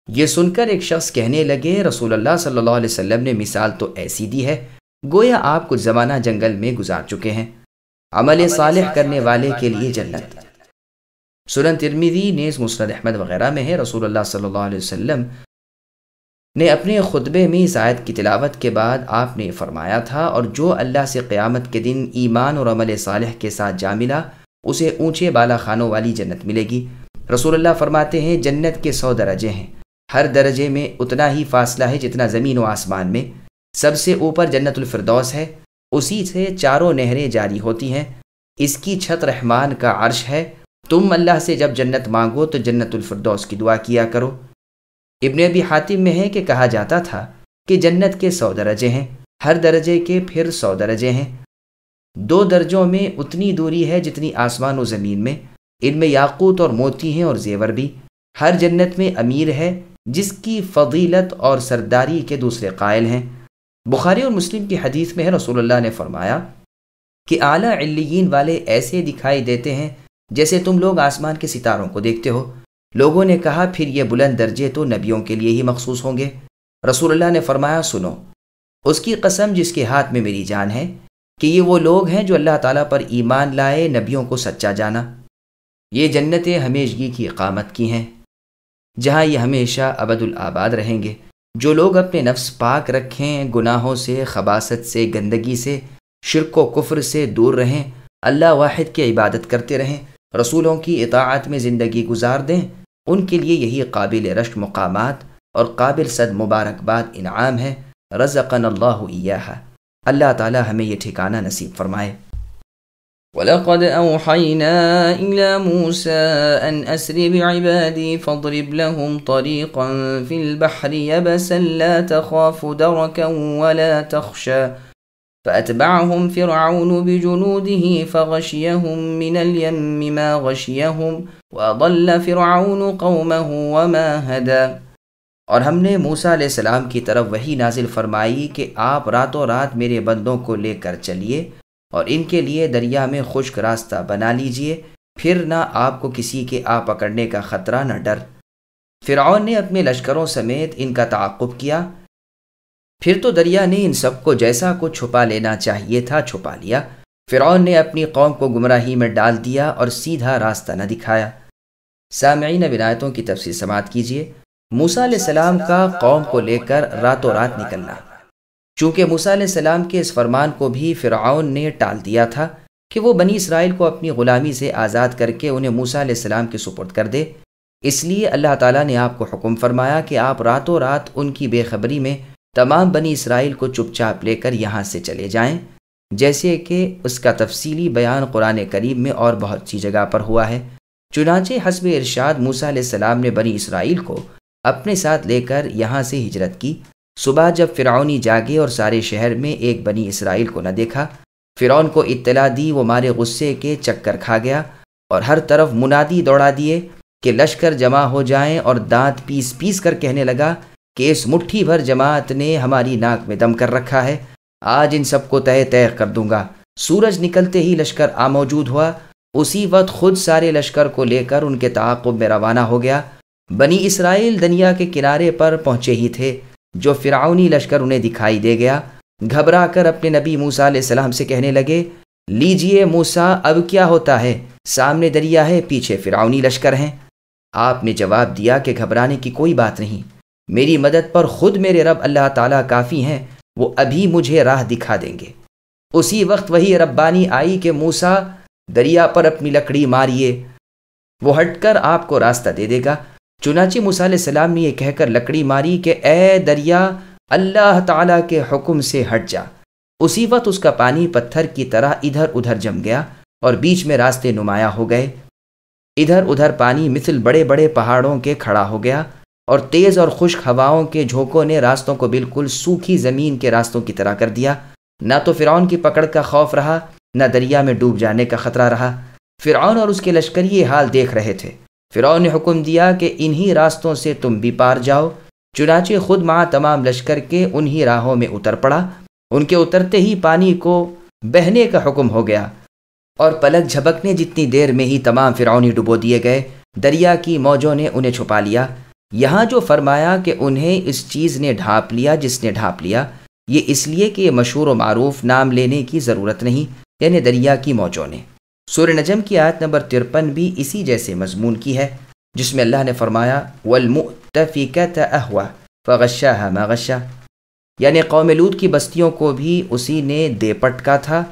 یہ سن کر ایک شخص کہنے لگے، رسول اللہ صلی اللہ علیہ وسلم نے مثال تو ایسی دی ہے گویا آپ کچھ زمانہ جنگل میں گزار چکے ہیں۔ عمل صالح کرنے والے کے لیے جنت۔ سنن ترمذی، نیز مسند احمد وغیرہ میں ہے، رسول اللہ صلی اللہ علیہ وسلم نے اپنے خطبے میں اس آیت کی تلاوت کے بعد آپ نے فرمایا تھا، اور جو اللہ سے قیامت کے دن ایمان اور عمل صالح کے ساتھ جا ملا اسے اونچے بالا خانوں والی جنت ملے گی۔ رسول اللہ فرماتے ہیں جنت کے 100 درجے ہیں، ہر درجے میں اتنا ہی فاصلہ ہے جتنا زمین و آسمان میں۔ سب سے اوپر جنت الفردوس ہے، اسی سے چاروں نہریں جاری ہوتی ہیں، اس کی چھت رحمان کا عرش ہے۔ تم اللہ سے جب جنت مانگو تو جنت الفردوس کی دعا کیا کرو۔ ابن ابی حاتم میں ہے کہ کہا جاتا تھا کہ جنت کے 100 درجے ہیں، ہر درجے کے پھر 100 درجے ہیں، 2 درجوں میں اتنی دوری ہے جتنی آسمان و زمین میں، ان میں یاقوت اور موتی ہیں اور زیور بھی، ہر جنت میں امیر ہے جس کی فضیلت اور سرداری کے دوسرے قائل ہیں۔ بخاری اور مسلم کی حدیث میں ہے، رسول اللہ نے فرمایا کہ اعلیٰ علیین والے ایسے دکھائی دیتے ہیں جیسے تم لوگ آسمان کے ستاروں کو دیکھتے ہو۔ لوگوں نے کہا پھر یہ بلند درجے تو نبیوں کے لیے ہی مخصوص ہوں گے۔ رسول اللہ نے فرمایا سنو، اس کی قسم جس کے ہاتھ میں میری جان ہے کہ یہ وہ لوگ ہیں جو اللہ تعالیٰ پر ایمان لائے، نبیوں کو سچا جانا۔ یہ جنتیں ہمیشگی کی اقامت کی ہیں، جہاں یہ ہمیشہ ابد الآباد رہیں گے۔ جو لوگ اپنے نفس پاک رکھیں، گناہوں سے، خباثت سے، گندگی سے، شرک و کفر سے دور رہیں، اللہ واحد کی عبادت کرتے رہیں، رسولوں کی اطاعت میں زندگی گزار دیں، ان کے لیے یہی قابل رشک مقامات اور قابل صد مبارکباد انعام ہے۔ رزقنا اللہ ایاہا، اللہ تعالی ہمیں یہ ٹھکانہ نصیب فرمائے۔ وَلَقَدْ أَوْحَيْنَا إِلَى مُوسَىٰ أَنْ أَسْرِ بِعِبَادِي فَاضْرِبْ لَهُمْ طَرِيقًا فِي الْبَحْرِ يَبَسًا لَا تَخَافُ دَرَكًا وَلَا تَخْشَىٰ فَأَتْبَعَهُمْ فِرْعَوْنُ بِجُنُودِهِ فَغَشِيَهُم مِّنَ الْيَمِّ مَا غَشِيَهُمْ وَأَضَلَّ فِرْعَوْنُ قَوْمَهُ وَمَا هَدَىٰ۔ اور ہم نے موسیٰ علیہ السلام کی طرف وحی نازل فرمائی کہ آپ راتوں رات میرے بندوں کو لے کر چلیے اور ان کے لیے دریا میں خشک راستہ بنا لیجئے، پھر نہ آپ کو کسی کے آ پکڑنے کا خطرہ نہ ڈر۔ فرعون نے اپنے لشکروں سمیت ان کا تعاقب کیا، پھر تو دریا نے ان سب کو جیسا کو چھپا لینا چاہیے تھا چھپا لیا۔ فرعون نے اپنی قوم کو گمراہی میں ڈال دیا اور سیدھا راستہ نہ دکھایا۔ سامعین، اب آیتوں کی تفسیر سماعت کیجیے۔ موسیٰ علیہ السلام کا قوم کو لے کر راتوں رات نکلنا، چونکہ موسیٰ علیہ السلام کے اس فرمان کو بھی فرعون نے ٹال دیا تھا کہ وہ بنی اسرائیل کو اپنی غلامی سے آزاد کر کے انہیں موسیٰ علیہ السلام کے سپرد کر دے، اس لیے اللہ تعالیٰ نے آپ کو حکم فرمایا کہ آپ راتوں رات ان کی بے خبری میں تمام بنی اسرائیل کو چپ چاپ لے کر یہاں سے چلے جائیں، جیسے کہ اس کا تفصیلی بیان قرآن کریم میں اور بہت سی جگہ پر ہوا ہے۔ چنانچہ حسب ارشاد موسیٰ علیہ السلام نے بنی اسرائیل کو اپنے ساتھ لے کر یہاں سے ہجرت کی۔ صبح جب فرعونی جاگے اور سارے شہر میں ایک بنی اسرائیل کو نہ دیکھا، فرعون کو اطلاع دی، وہ مارے غصے کے چکر کھا گیا اور ہر طرف منادی دوڑا دیے کہ لشکر جمع ہو جائیں، اور دانت پیس پیس کر کہنے لگا کہ اس مٹھی بھر جماعت نے ہماری ناک میں دم کر رکھا ہے، آج ان سب کو تہہ تہہ کر دوں گا۔ سورج نکلتے ہی لشکر موجود ہوا، اسی وقت خود سارے لشکر کو لے کر ان کے تعاقب میں روانہ ہو گیا۔ بنی اسرائیل دریا کے کنارے پر پہنچے ہی تھے جو فرعونی لشکر انہیں دکھائی دے گیا۔ گھبرا کر اپنے نبی موسیٰ علیہ السلام سے کہنے لگے، لیجئے موسیٰ، اب کیا ہوتا ہے؟ سامنے دریا ہے، پیچھے فرعونی لشکر ہیں۔ آپ نے جواب دیا کہ گھبرانے کی کوئی بات نہیں، میری مدد پر خود میرے رب اللہ تعالیٰ کافی ہیں، وہ ابھی مجھے راہ دکھا دیں گے۔ اسی وقت وہی ربانی آئی کہ موسیٰ دریا پر اپنی لکڑی ماریے، وہ ہٹ کر آپ کو راستہ دے دے گا۔ چنانچہ موسیٰ علیہ السلام نے یہ کہہ کر لکڑی ماری کہ اے دریا، اللہ تعالیٰ کے حکم سے ہٹ جا۔ اسی وقت اس کا پانی پتھر کی طرح ادھر ادھر جم گیا اور بیچ میں راستے نمایاں ہو گئے۔ ادھر ادھر پانی مثل بڑے بڑے پہاڑوں کے کھڑا ہو گیا، اور تیز اور خشک ہواؤں کے جھونکوں نے راستوں کو بالکل سوکھی زمین کے راستوں کی طرح کر دیا۔ نہ تو فرعون کی پکڑ کا خوف رہا، نہ دریا میں ڈوب جانے کا خطرہ رہا۔ فرعون اور اس کے لشکر یہ حال دیکھ رہے تھے۔ فرعون نے حکم دیا کہ انہی راستوں سے تم بھی پار جاؤ۔ چنانچہ خود مع تمام لشکر کے انہی راہوں میں اتر پڑا۔ ان کے اترتے ہی پانی کو بہنے کا حکم ہو گیا، اور پلک جھپکنے جتنی دیر میں ہی تمام فرعونی ڈبو دیے گئے۔ دریا کی موجوں نے انہیں چھپا لیا۔ یہاں جو فرمایا کہ انہیں اس چیز نے ڈھانپ لیا جس نے ڈھانپ لیا، یہ اس لیے کہ یہ مشہور و معروف نام لینے کی ضرورت نہیں، یعنی دریا کی موجوں نے۔ سورہ نجم کی آیت نمبر 53 بھی اسی جیسے مضمون کی ہے، جس میں اللہ نے فرمایا وَالْمُؤْتَفِكَةَ أَهْوَىٰ فَغَشَّاهَا مَا غَشَّىٰ، یعنی قوم لوط کی بستیوں کو بھی اسی نے دے پٹکا تھا،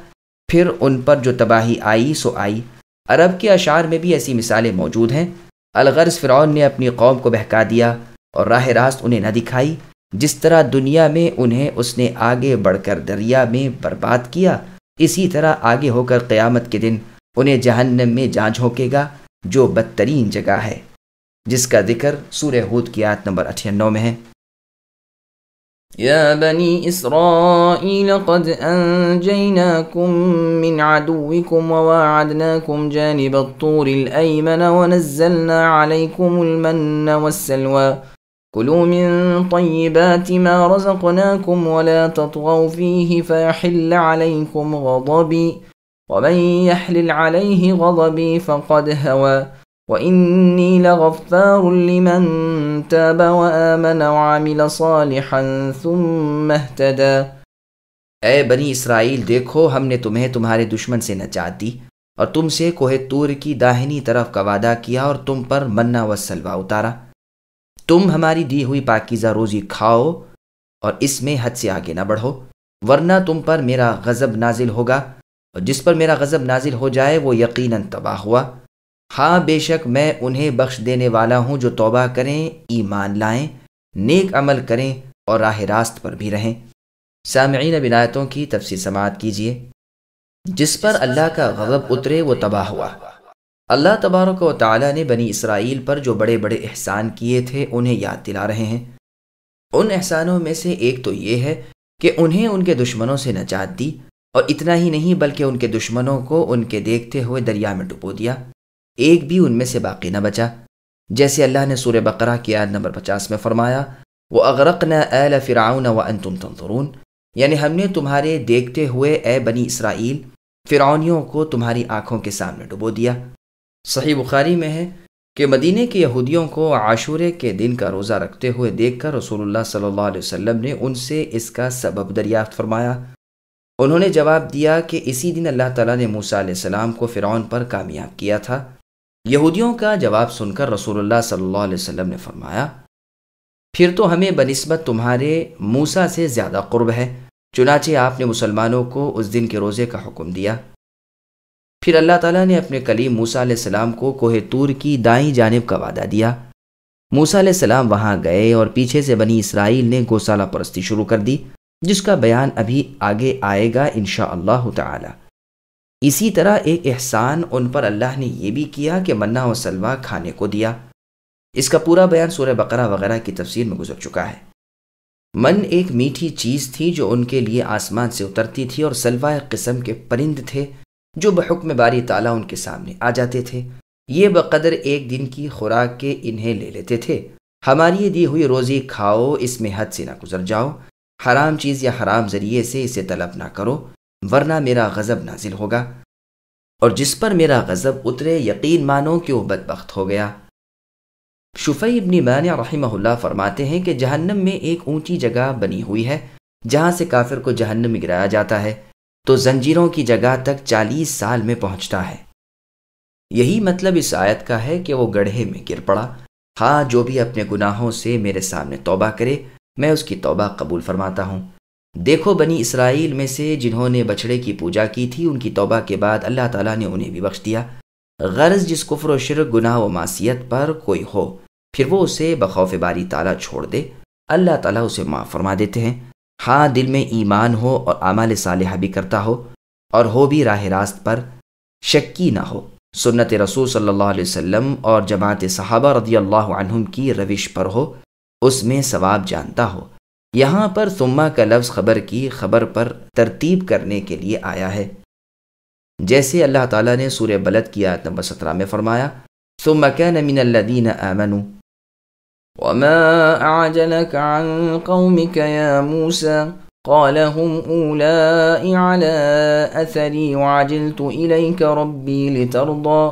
پھر ان پر جو تباہی آئی سو آئی۔ عرب کے اشعار میں بھی ایسی مثالیں موجود ہیں۔ الغرض فرعون نے اپنی قوم کو بہکا دیا اور راہ راست انہیں نہ دکھائی۔ جس طرح دنیا میں انہیں اس نے آگے بڑھ کر دریا میں برباد کیا، اسی طرح آگے ہو کر قیامت کے دن انہیں جہنم میں جا جھونکے گا، جو بدترین جگہ ہے، جس کا ذکر سورہ ہود کی آیت نمبر 98 میں ہے۔ يا بني إسرائيل قد أنجيناكم من عدوكم وواعدناكم جانب الطور الأيمن ونزلنا عليكم المن والسلوى كلوا من طيبات ما رزقناكم ولا تطغوا فيه فيحل عليكم غضبي ومن يحلل عليه غضبي فقد هوى وإني لغفار لمن تاب وآمن وعمل صالحا ثم اهتدى۔ اے بنی اسرائیل، دیکھو ہم نے تمہیں تمہارے دشمن سے نجات دی اور تم سے کوہ طور کی داہنی طرف کا وعدہ کیا اور تم پر منّا و سلوہ اتارا۔ تم ہماری دی ہوئی پاکیزہ روزی کھاؤ اور اس میں حد سے آگے نہ بڑھو، ورنہ تم پر میرا غضب نازل ہوگا، اور جس پر میرا غضب نازل ہو جائے وہ یقیناً تباہ ہوا۔ ہاں بے شک میں انہیں بخش دینے والا ہوں جو توبہ کریں، ایمان لائیں، نیک عمل کریں اور راہ راست پر بھی رہیں۔ سامعین، اب آیتوں کی تفسیر سماعت کیجیے۔ جس پر اللہ کا غضب اترے وہ تباہ ہوا۔ اللہ تبارک و تعالیٰ نے بنی اسرائیل پر جو بڑے بڑے احسان کیے تھے انہیں یاد دلا رہے ہیں۔ ان احسانوں میں سے ایک تو یہ ہے کہ انہیں ان کے دشمنوں سے نجات دی، اور اتنا ہی نہیں بلکہ ان کے دشمنوں کو ان کے دیکھتے ہوئے دریا میں ڈبو دیا، ایک بھی ان میں سے باقی نہ بچا، جیسے اللہ نے سورہ بقرہ کی آیت نمبر 50 میں فرمایا وَأَغْرَقْنَا آلَ فِرْعَوْنَ وَأَنْتُمْ تَنظُرُونَ، یعنی ہم نے تمہارے دیکھتے ہوئے اے بنی اسرائیل فرعونیوں کو تمہاری آنکھوں کے سامنے ڈبو دیا۔ صحیح بخاری میں ہے کہ مدینے کے یہودیوں کو عاشورے کے دن کا روزہ رکھتے ہوئے دیکھ کر رسول اللہ صلی اللہ علیہ وسلم نے ان سے اس کا سبب دریافت فرمایا۔ انہوں نے جواب دیا کہ اسی دن اللہ تعالیٰ نے موسیٰ علیہ السلام کو فرعون پر کامیاب کیا تھا۔ یہودیوں کا جواب سن کر رسول اللہ صلی اللہ علیہ وسلم نے فرمایا پھر تو ہمیں بنسبت تمہارے موسیٰ سے زیادہ قرب ہے، چنانچہ آپ نے مسلمانوں کو اس دن کے روزے کا حکم دیا۔ پھر اللہ تعالیٰ نے اپنے کلیم موسیٰ علیہ السلام کو کوہ طور کی دائیں جانب کا وعدہ دیا۔ موسیٰ علیہ السلام وہاں گئے اور پیچھے سے بنی اسرائیل نے گوسالہ پرستی شروع کر دی، جس کا بیان ابھی آگے آئے گا انشاءاللہ تعالی۔ اسی طرح ایک احسان ان پر اللہ نے یہ بھی کیا کہ منّا و سلوہ کھانے کو دیا۔ اس کا پورا بیان سورہ بقرہ وغیرہ کی تفسیر میں گزر چکا ہے۔ من ایک میٹھی چیز تھی جو ان کے لیے آسمان سے اترتی تھی، اور سلوہ ایک قسم کے پرند تھے جو بحکم باری تعالیٰ ان کے سامنے آ جاتے تھے۔ یہ بقدر ایک دن کی خوراک کے انہیں لے لیتے تھے۔ ہماری دی ہوئی روزی کھاؤ، اس میں حد سے نہ گزر جاؤ، حرام چیز یا حرام ذریعے سے اسے طلب نہ کرو، ورنہ میرا غضب نازل ہوگا، اور جس پر میرا غضب اترے یقین مانو کہ وہ بدبخت ہو گیا۔ شفیع ابن مانع رحمہ اللہ فرماتے ہیں کہ جہنم میں ایک اونچی جگہ بنی ہوئی ہے جہاں سے کافر کو جہنم میں گرایا جاتا ہے تو زنجیروں کی جگہ تک 40 سال میں پہنچتا ہے۔ یہی مطلب اس آیت کا ہے کہ وہ گڑھے میں گر پڑا۔ ہاں، جو بھی اپنے گناہوں سے میرے سامنے توبہ کرے میں اس کی توبہ قبول فرماتا ہوں۔ دیکھو بنی اسرائیل میں سے جنہوں نے بچڑے کی پوجا کی تھی، ان کی توبہ کے بعد اللہ تعالیٰ نے انہیں بھی بخش دیا۔ غرض جس کفر و شرک، گناہ و معصیت پر کوئی ہو، پھر وہ اسے بخوف باری تعالیٰ چھوڑ دے، اللہ تعالیٰ اسے معاف فرما دیتے ہیں۔ ہاں، دل میں ایمان ہو اور اعمال صالحہ بھی کرتا ہو، اور ہو بھی راہ راست پر، شکی نہ ہو، سنت رسول صلی اللہ علیہ وسلم اور جماعت صحابہ رضی اللہ عنہم کی روش پر ہو، اس میں ثواب جانتا ہو۔ یہاں پر ثم کا لفظ خبر کی خبر پر ترتیب کرنے کے لیے آیا ہے، جیسے اللہ تعالیٰ نے سورہ بلد کی آیت نمبر 17 میں فرمایا ثم كان من الذين آمنوا وما أعجلك عن قومك يا موسى قال هم أولئك على أثري وعجلت إليك ربي لترضى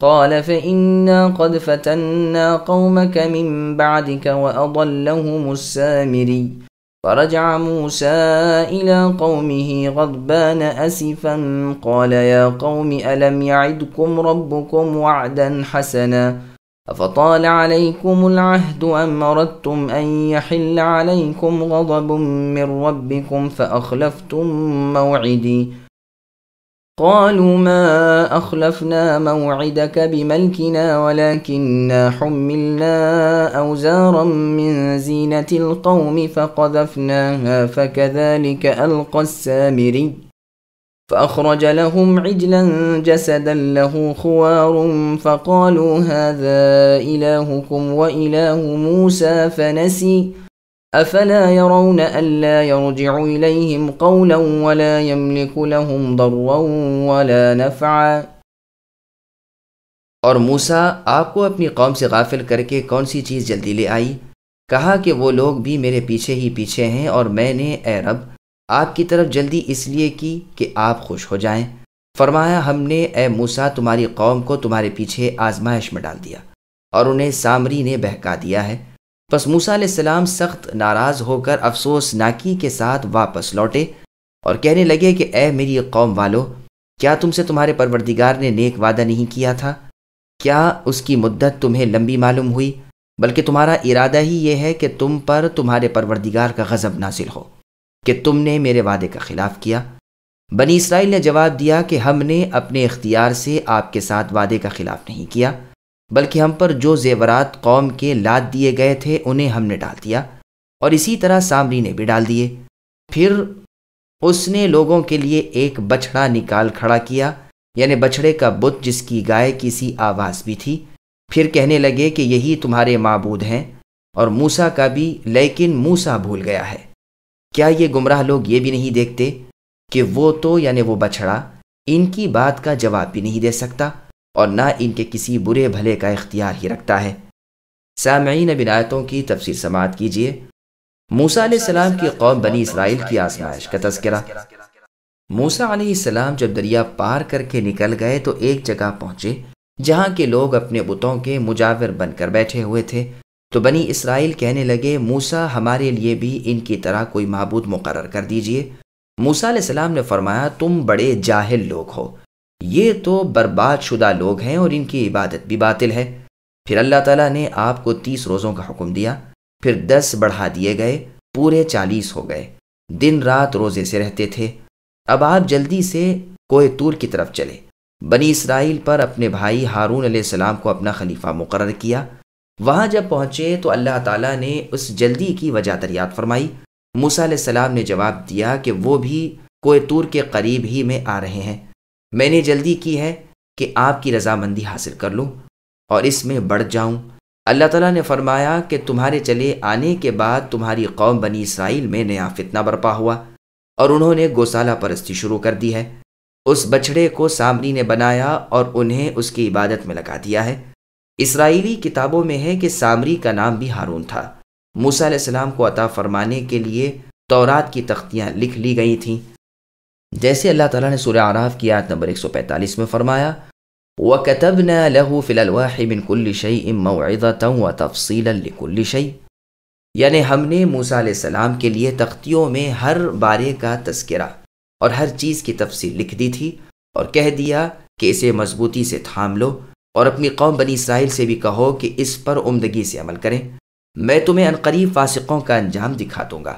قال فإنا قد فتنا قومك من بعدك وأضلهم السامري فرجع موسى إلى قومه غضبان أسفا قال يا قوم ألم يعدكم ربكم وعدا حسنا أفطال عليكم العهد أم أردتم أن يحل عليكم غضب من ربكم فأخلفتم موعدي قالوا ما أخلفنا موعدك بملكنا ولكننا حملنا أوزارا من زينة القوم فقذفناها فكذلك ألقى السامري فأخرج لهم عجلا جسدا له خوار فقالوا هذا إلهكم وإله موسى فنسي افلا يرون الا يرجع اليهم قولا ولا يملك لهم ضرا ولا نفعا۔ اور موسیٰ آپ کو اپنی قوم سے غافل کر کے کون سی چیز جلدی لے آئی؟ کہا کہ وہ لوگ بھی میرے پیچھے ہی پیچھے ہیں، اور میں نے اے رب آپ کی طرف جلدی اس لیے کی کہ آپ خوش ہو جائیں۔ فرمایا ہم نے اے موسیٰ تمہاری قوم کو تمہارے پیچھے آزمائش میں ڈال دیا اور انہیں سامری نے بہکا دیا ہے۔ پس موسیٰ علیہ السلام سخت ناراض ہو کر افسوس ناکی کے ساتھ واپس لوٹے اور کہنے لگے کہ اے میری قوم والو، کیا تم سے تمہارے پروردگار نے نیک وعدہ نہیں کیا تھا؟ کیا اس کی مدت تمہیں لمبی معلوم ہوئی؟ بلکہ تمہارا ارادہ ہی یہ ہے کہ تم پر تمہارے پروردگار کا غضب نازل ہو کہ تم نے میرے وعدے کا خلاف کیا۔ بنی اسرائیل نے جواب دیا کہ ہم نے اپنے اختیار سے آپ کے ساتھ وعدے کا خلاف نہیں کیا، بلکہ ہم پر جو زیورات قوم کے لاد دیے گئے تھے انہیں ہم نے ڈال دیا، اور اسی طرح سامری نے بھی ڈال دیے۔ پھر اس نے لوگوں کے لیے ایک بچھڑا نکال کھڑا کیا، یعنی بچھڑے کا بت جس کی گائے کی سی آواز بھی تھی۔ پھر کہنے لگے کہ یہی تمہارے معبود ہیں، اور موسیٰ کا بھی، لیکن موسیٰ بھول گیا ہے۔ کیا یہ گمراہ لوگ یہ بھی نہیں دیکھتے کہ وہ تو یعنی وہ بچھڑا ان کی بات کا جواب بھی نہیں دے سکتا اور نہ ان کے کسی برے بھلے کا اختیار ہی رکھتا ہے۔ سامعین اب ان آیتوں کی تفسیر سماعت کیجیے۔ موسیٰ علیہ السلام کی قوم بنی اسرائیل کی آزمائش کا تذکرہ۔ موسیٰ علیہ السلام جب دریا پار کر کے نکل گئے تو ایک جگہ پہنچے جہاں کے لوگ اپنے بتوں کے مجاور بن کر بیٹھے ہوئے تھے، تو بنی اسرائیل کہنے لگے موسیٰ ہمارے لیے بھی ان کی طرح کوئی معبود مقرر کر دیجئے۔ موسیٰ علیہ السلام نے فرمایا تم بڑے جاہل لوگ ہو، یہ تو برباد شدہ لوگ ہیں اور ان کی عبادت بھی باطل ہے۔ پھر اللہ تعالیٰ نے آپ کو 30 روزوں کا حکم دیا، پھر 10 بڑھا دیے گئے، پورے 40 ہو گئے، دن رات روزے سے رہتے تھے۔ اب آپ جلدی سے کوہ طور کی طرف چلے۔ بنی اسرائیل پر اپنے بھائی ہارون علیہ السلام کو اپنا خلیفہ مقرر کیا۔ وہاں جب پہنچے تو اللہ تعالیٰ نے اس جلدی کی وجہ دریافت فرمائی۔ موسیٰ علیہ السلام نے جواب دیا کہ وہ بھی کوہ طور کے قریب ہی میں آ رہے ہیں، میں نے جلدی کی ہے کہ آپ کی رضامندی حاصل کر لوں اور اس میں بڑھ جاؤں۔ اللہ تعالیٰ نے فرمایا کہ تمہارے چلے آنے کے بعد تمہاری قوم بنی اسرائیل میں نیا فتنہ برپا ہوا اور انہوں نے گوسالہ پرستی شروع کر دی ہے۔ اس بچھڑے کو سامری نے بنایا اور انہیں اس کی عبادت میں لگا دیا ہے۔ اسرائیلی کتابوں میں ہے کہ سامری کا نام بھی ہارون تھا۔ موسیٰ علیہ السلام کو عطا فرمانے کے لیے تورات کی تختیاں لکھ لی گئی تھیں، جیسے اللہ تعالیٰ نے سورہ اعراف کی آیت نمبر 145 میں فرمایا وَكَتَبْنَا لَهُ فِي الْأَلْوَاحِ مِنْ كُلِّ شَيْءٍ مَوْعِظَةً وَتَفْصِيلًا لِكُلِّ شَيْءٍ، یعنی ہم نے موسیٰ علیہ السلام کے لیے تختیوں میں ہر بارے کا تذکرہ اور ہر چیز کی تفصیل لکھ دی تھی، اور کہہ دیا کہ اسے مضبوطی سے تھام لو اور اپنی قوم بنی اسرائیل سے بھی کہو کہ اس پر عمدگی سے عمل کریں، میں تمہیں عنقریب فاسقوں کا انجام دکھا دوں گا۔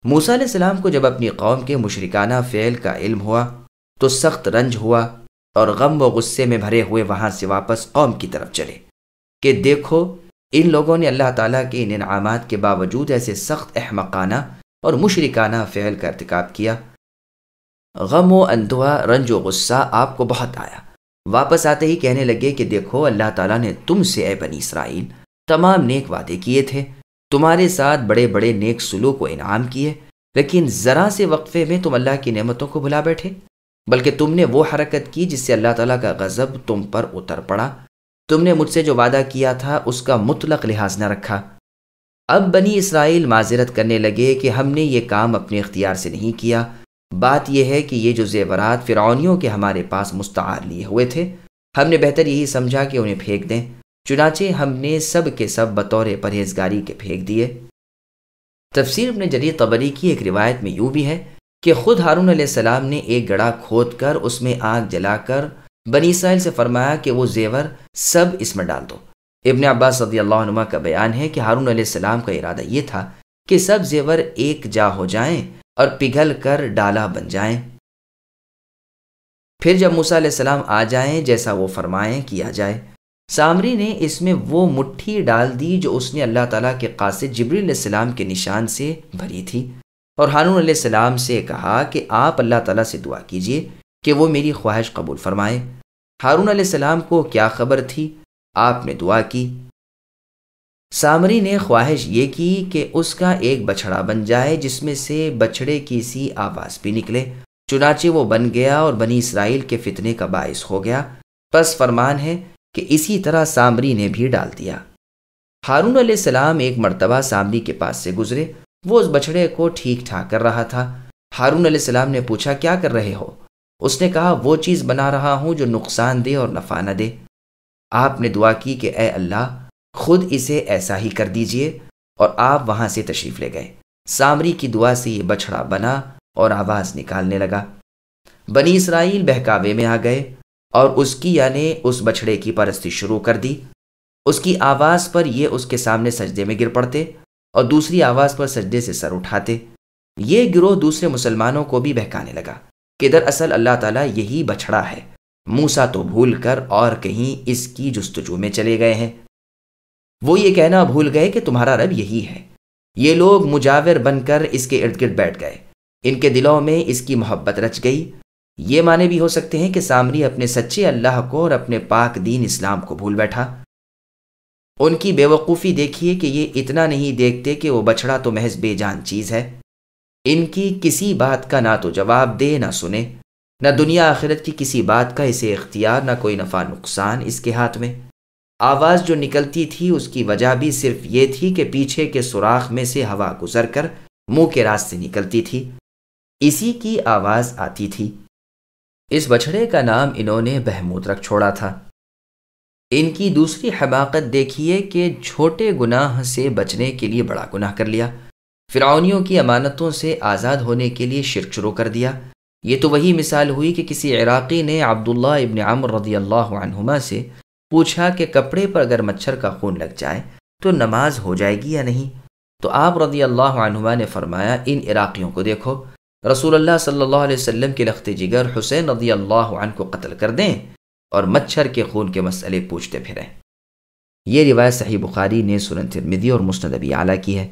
موسیٰ علیہ السلام کو جب اپنی قوم کے مشرکانہ فعل کا علم ہوا تو سخت رنج ہوا اور غم و غصے میں بھرے ہوئے وہاں سے واپس قوم کی طرف چلے کہ دیکھو ان لوگوں نے اللہ تعالیٰ کے ان انعامات کے باوجود ایسے سخت احمقانہ اور مشرکانہ فعل کا ارتکاب کیا۔ غم و اندوہ، رنج و غصہ آپ کو بہت آیا۔ واپس آتے ہی کہنے لگے کہ دیکھو اللہ تعالیٰ نے تم سے اے بنی اسرائیل تمام نیک وعدے کیے تھے، تمہارے ساتھ بڑے بڑے نیک سلوک و انعام کیے، لیکن ذرا سے وقفے میں تم اللہ کی نعمتوں کو بھلا بیٹھے، بلکہ تم نے وہ حرکت کی جس سے اللہ تعالیٰ کا غضب تم پر اتر پڑا۔ تم نے مجھ سے جو وعدہ کیا تھا اس کا مطلق لحاظ نہ رکھا۔ اب بنی اسرائیل معذرت کرنے لگے کہ ہم نے یہ کام اپنے اختیار سے نہیں کیا، بات یہ ہے کہ یہ جو زیورات فرعونیوں کے ہمارے پاس مستعار لیے ہوئے تھے، ہم نے بہتر یہی سمجھا کہ انہیں پھینک دیں، چنانچہ ہم نے سب کے سب بطور پرہیزگاری کے پھینک دیے۔ تفسیر ابن جریر طبری کی ایک روایت میں یوں بھی ہے کہ خود ہارون علیہ السلام نے ایک گڑھا کھود کر اس میں آگ جلا کر بنی اسرائیل سے فرمایا کہ وہ زیور سب اس میں ڈال دو۔ ابن عباس رضی اللہ عنہ کا بیان ہے کہ ہارون علیہ السلام کا ارادہ یہ تھا کہ سب زیور ایک جا ہو جائیں اور پگھل کر ڈالا بن جائیں، پھر جب موسیٰ علیہ السلام آ جائیں جیسا وہ فرمائیں کیا جائے۔ سامری نے اس میں وہ مٹھی ڈال دی جو اس نے اللہ تعالیٰ کے قاصد جبریل علیہ السلام کے نشان سے بھری تھی، اور ہارون علیہ السلام سے کہا کہ آپ اللہ تعالیٰ سے دعا کیجئے کہ وہ میری خواہش قبول فرمائے۔ ہارون علیہ السلام کو کیا خبر تھی؟ آپ نے دعا کی سامری نے خواہش یہ کی کہ اس کا ایک بچھڑا بن جائے جس میں سے بچھڑے کی سی آواز بھی نکلے، چنانچہ وہ بن گیا اور بنی اسرائیل کے فتنے کا باعث ہو گیا۔ پس فرمان ہے کہ اسی طرح سامری نے بھی ڈال دیا۔ ہارون علیہ السلام ایک مرتبہ سامری کے پاس سے گزرے، وہ اس بچھڑے کو ٹھیک ٹھاک کر رہا تھا۔ ہارون علیہ السلام نے پوچھا، کیا کر رہے ہو؟ اس نے کہا، وہ چیز بنا رہا ہوں جو نقصان دے اور نفع نہ دے۔ آپ نے دعا کی کہ اے اللہ، خود اسے ایسا ہی کر دیجئے، اور آپ وہاں سے تشریف لے گئے۔ سامری کی دعا سے یہ بچھڑا بنا اور آواز نکالنے لگا۔ بنی اسرائیل بہکاوے میں آ گئے اور اس کی یعنی اس بچھڑے کی پرستی شروع کر دی۔ اس کی آواز پر یہ اس کے سامنے سجدے میں گر پڑتے اور دوسری آواز پر سجدے سے سر اٹھاتے۔ یہ گروہ دوسرے مسلمانوں کو بھی بہکانے لگا کہ دراصل اللہ تعالیٰ یہی بچھڑا ہے، موسیٰ تو بھول کر اور کہیں اس کی جستجو میں چلے گئے ہیں۔ وہ یہ کہنا بھول گئے کہ تمہارا رب یہی ہے۔ یہ لوگ مجاور بن کر اس کے ارد گرد بیٹھ گئے، ان کے دلوں میں اس کی محبت رچ گئی۔ یہ معنی بھی ہو سکتے ہیں کہ سامری اپنے سچے اللہ کو اور اپنے پاک دین اسلام کو بھول بیٹھا۔ ان کی بے وقوفی دیکھیے کہ یہ اتنا نہیں دیکھتے کہ وہ بچھڑا تو محض بے جان چیز ہے۔ ان کی کسی بات کا نہ تو جواب دے نہ سنے، نہ دنیا آخرت کی کسی بات کا اسے اختیار، نہ کوئی نفع نقصان اس کے ہاتھ میں۔ آواز جو نکلتی تھی اس کی وجہ بھی صرف یہ تھی کہ پیچھے کے سوراخ میں سے ہوا گزر کر منہ کے راستے نکلتی تھی، اسی کی آواز آتی تھی۔ اس بچھڑے کا نام انہوں نے بہموت رکھ چھوڑا تھا۔ ان کی دوسری حماقت دیکھیے کہ چھوٹے گناہ سے بچنے کے لیے بڑا گناہ کر لیا۔ فرعونیوں کی امانتوں سے آزاد ہونے کے لیے شرک شروع کر دیا۔ یہ تو وہی مثال ہوئی کہ کسی عراقی نے عبداللہ ابن عمرو رضی اللہ عنہما سے پوچھا کہ کپڑے پر اگر مچھر کا خون لگ جائے تو نماز ہو جائے گی یا نہیں؟ تو آپ رضی اللہ عنہما نے فرمایا، ان عراقیوں کو دیکھو، رسول اللہ صلی اللہ علیہ وسلم کے لخت جگر حسین رضی اللہ عنہ کو قتل کر دیں اور مچھر کے خون کے مسئلے پوچھتے پھریں۔ یہ روایت صحیح بخاری نے سنن ترمذی اور مسند ابی اعلیٰ کی ہے۔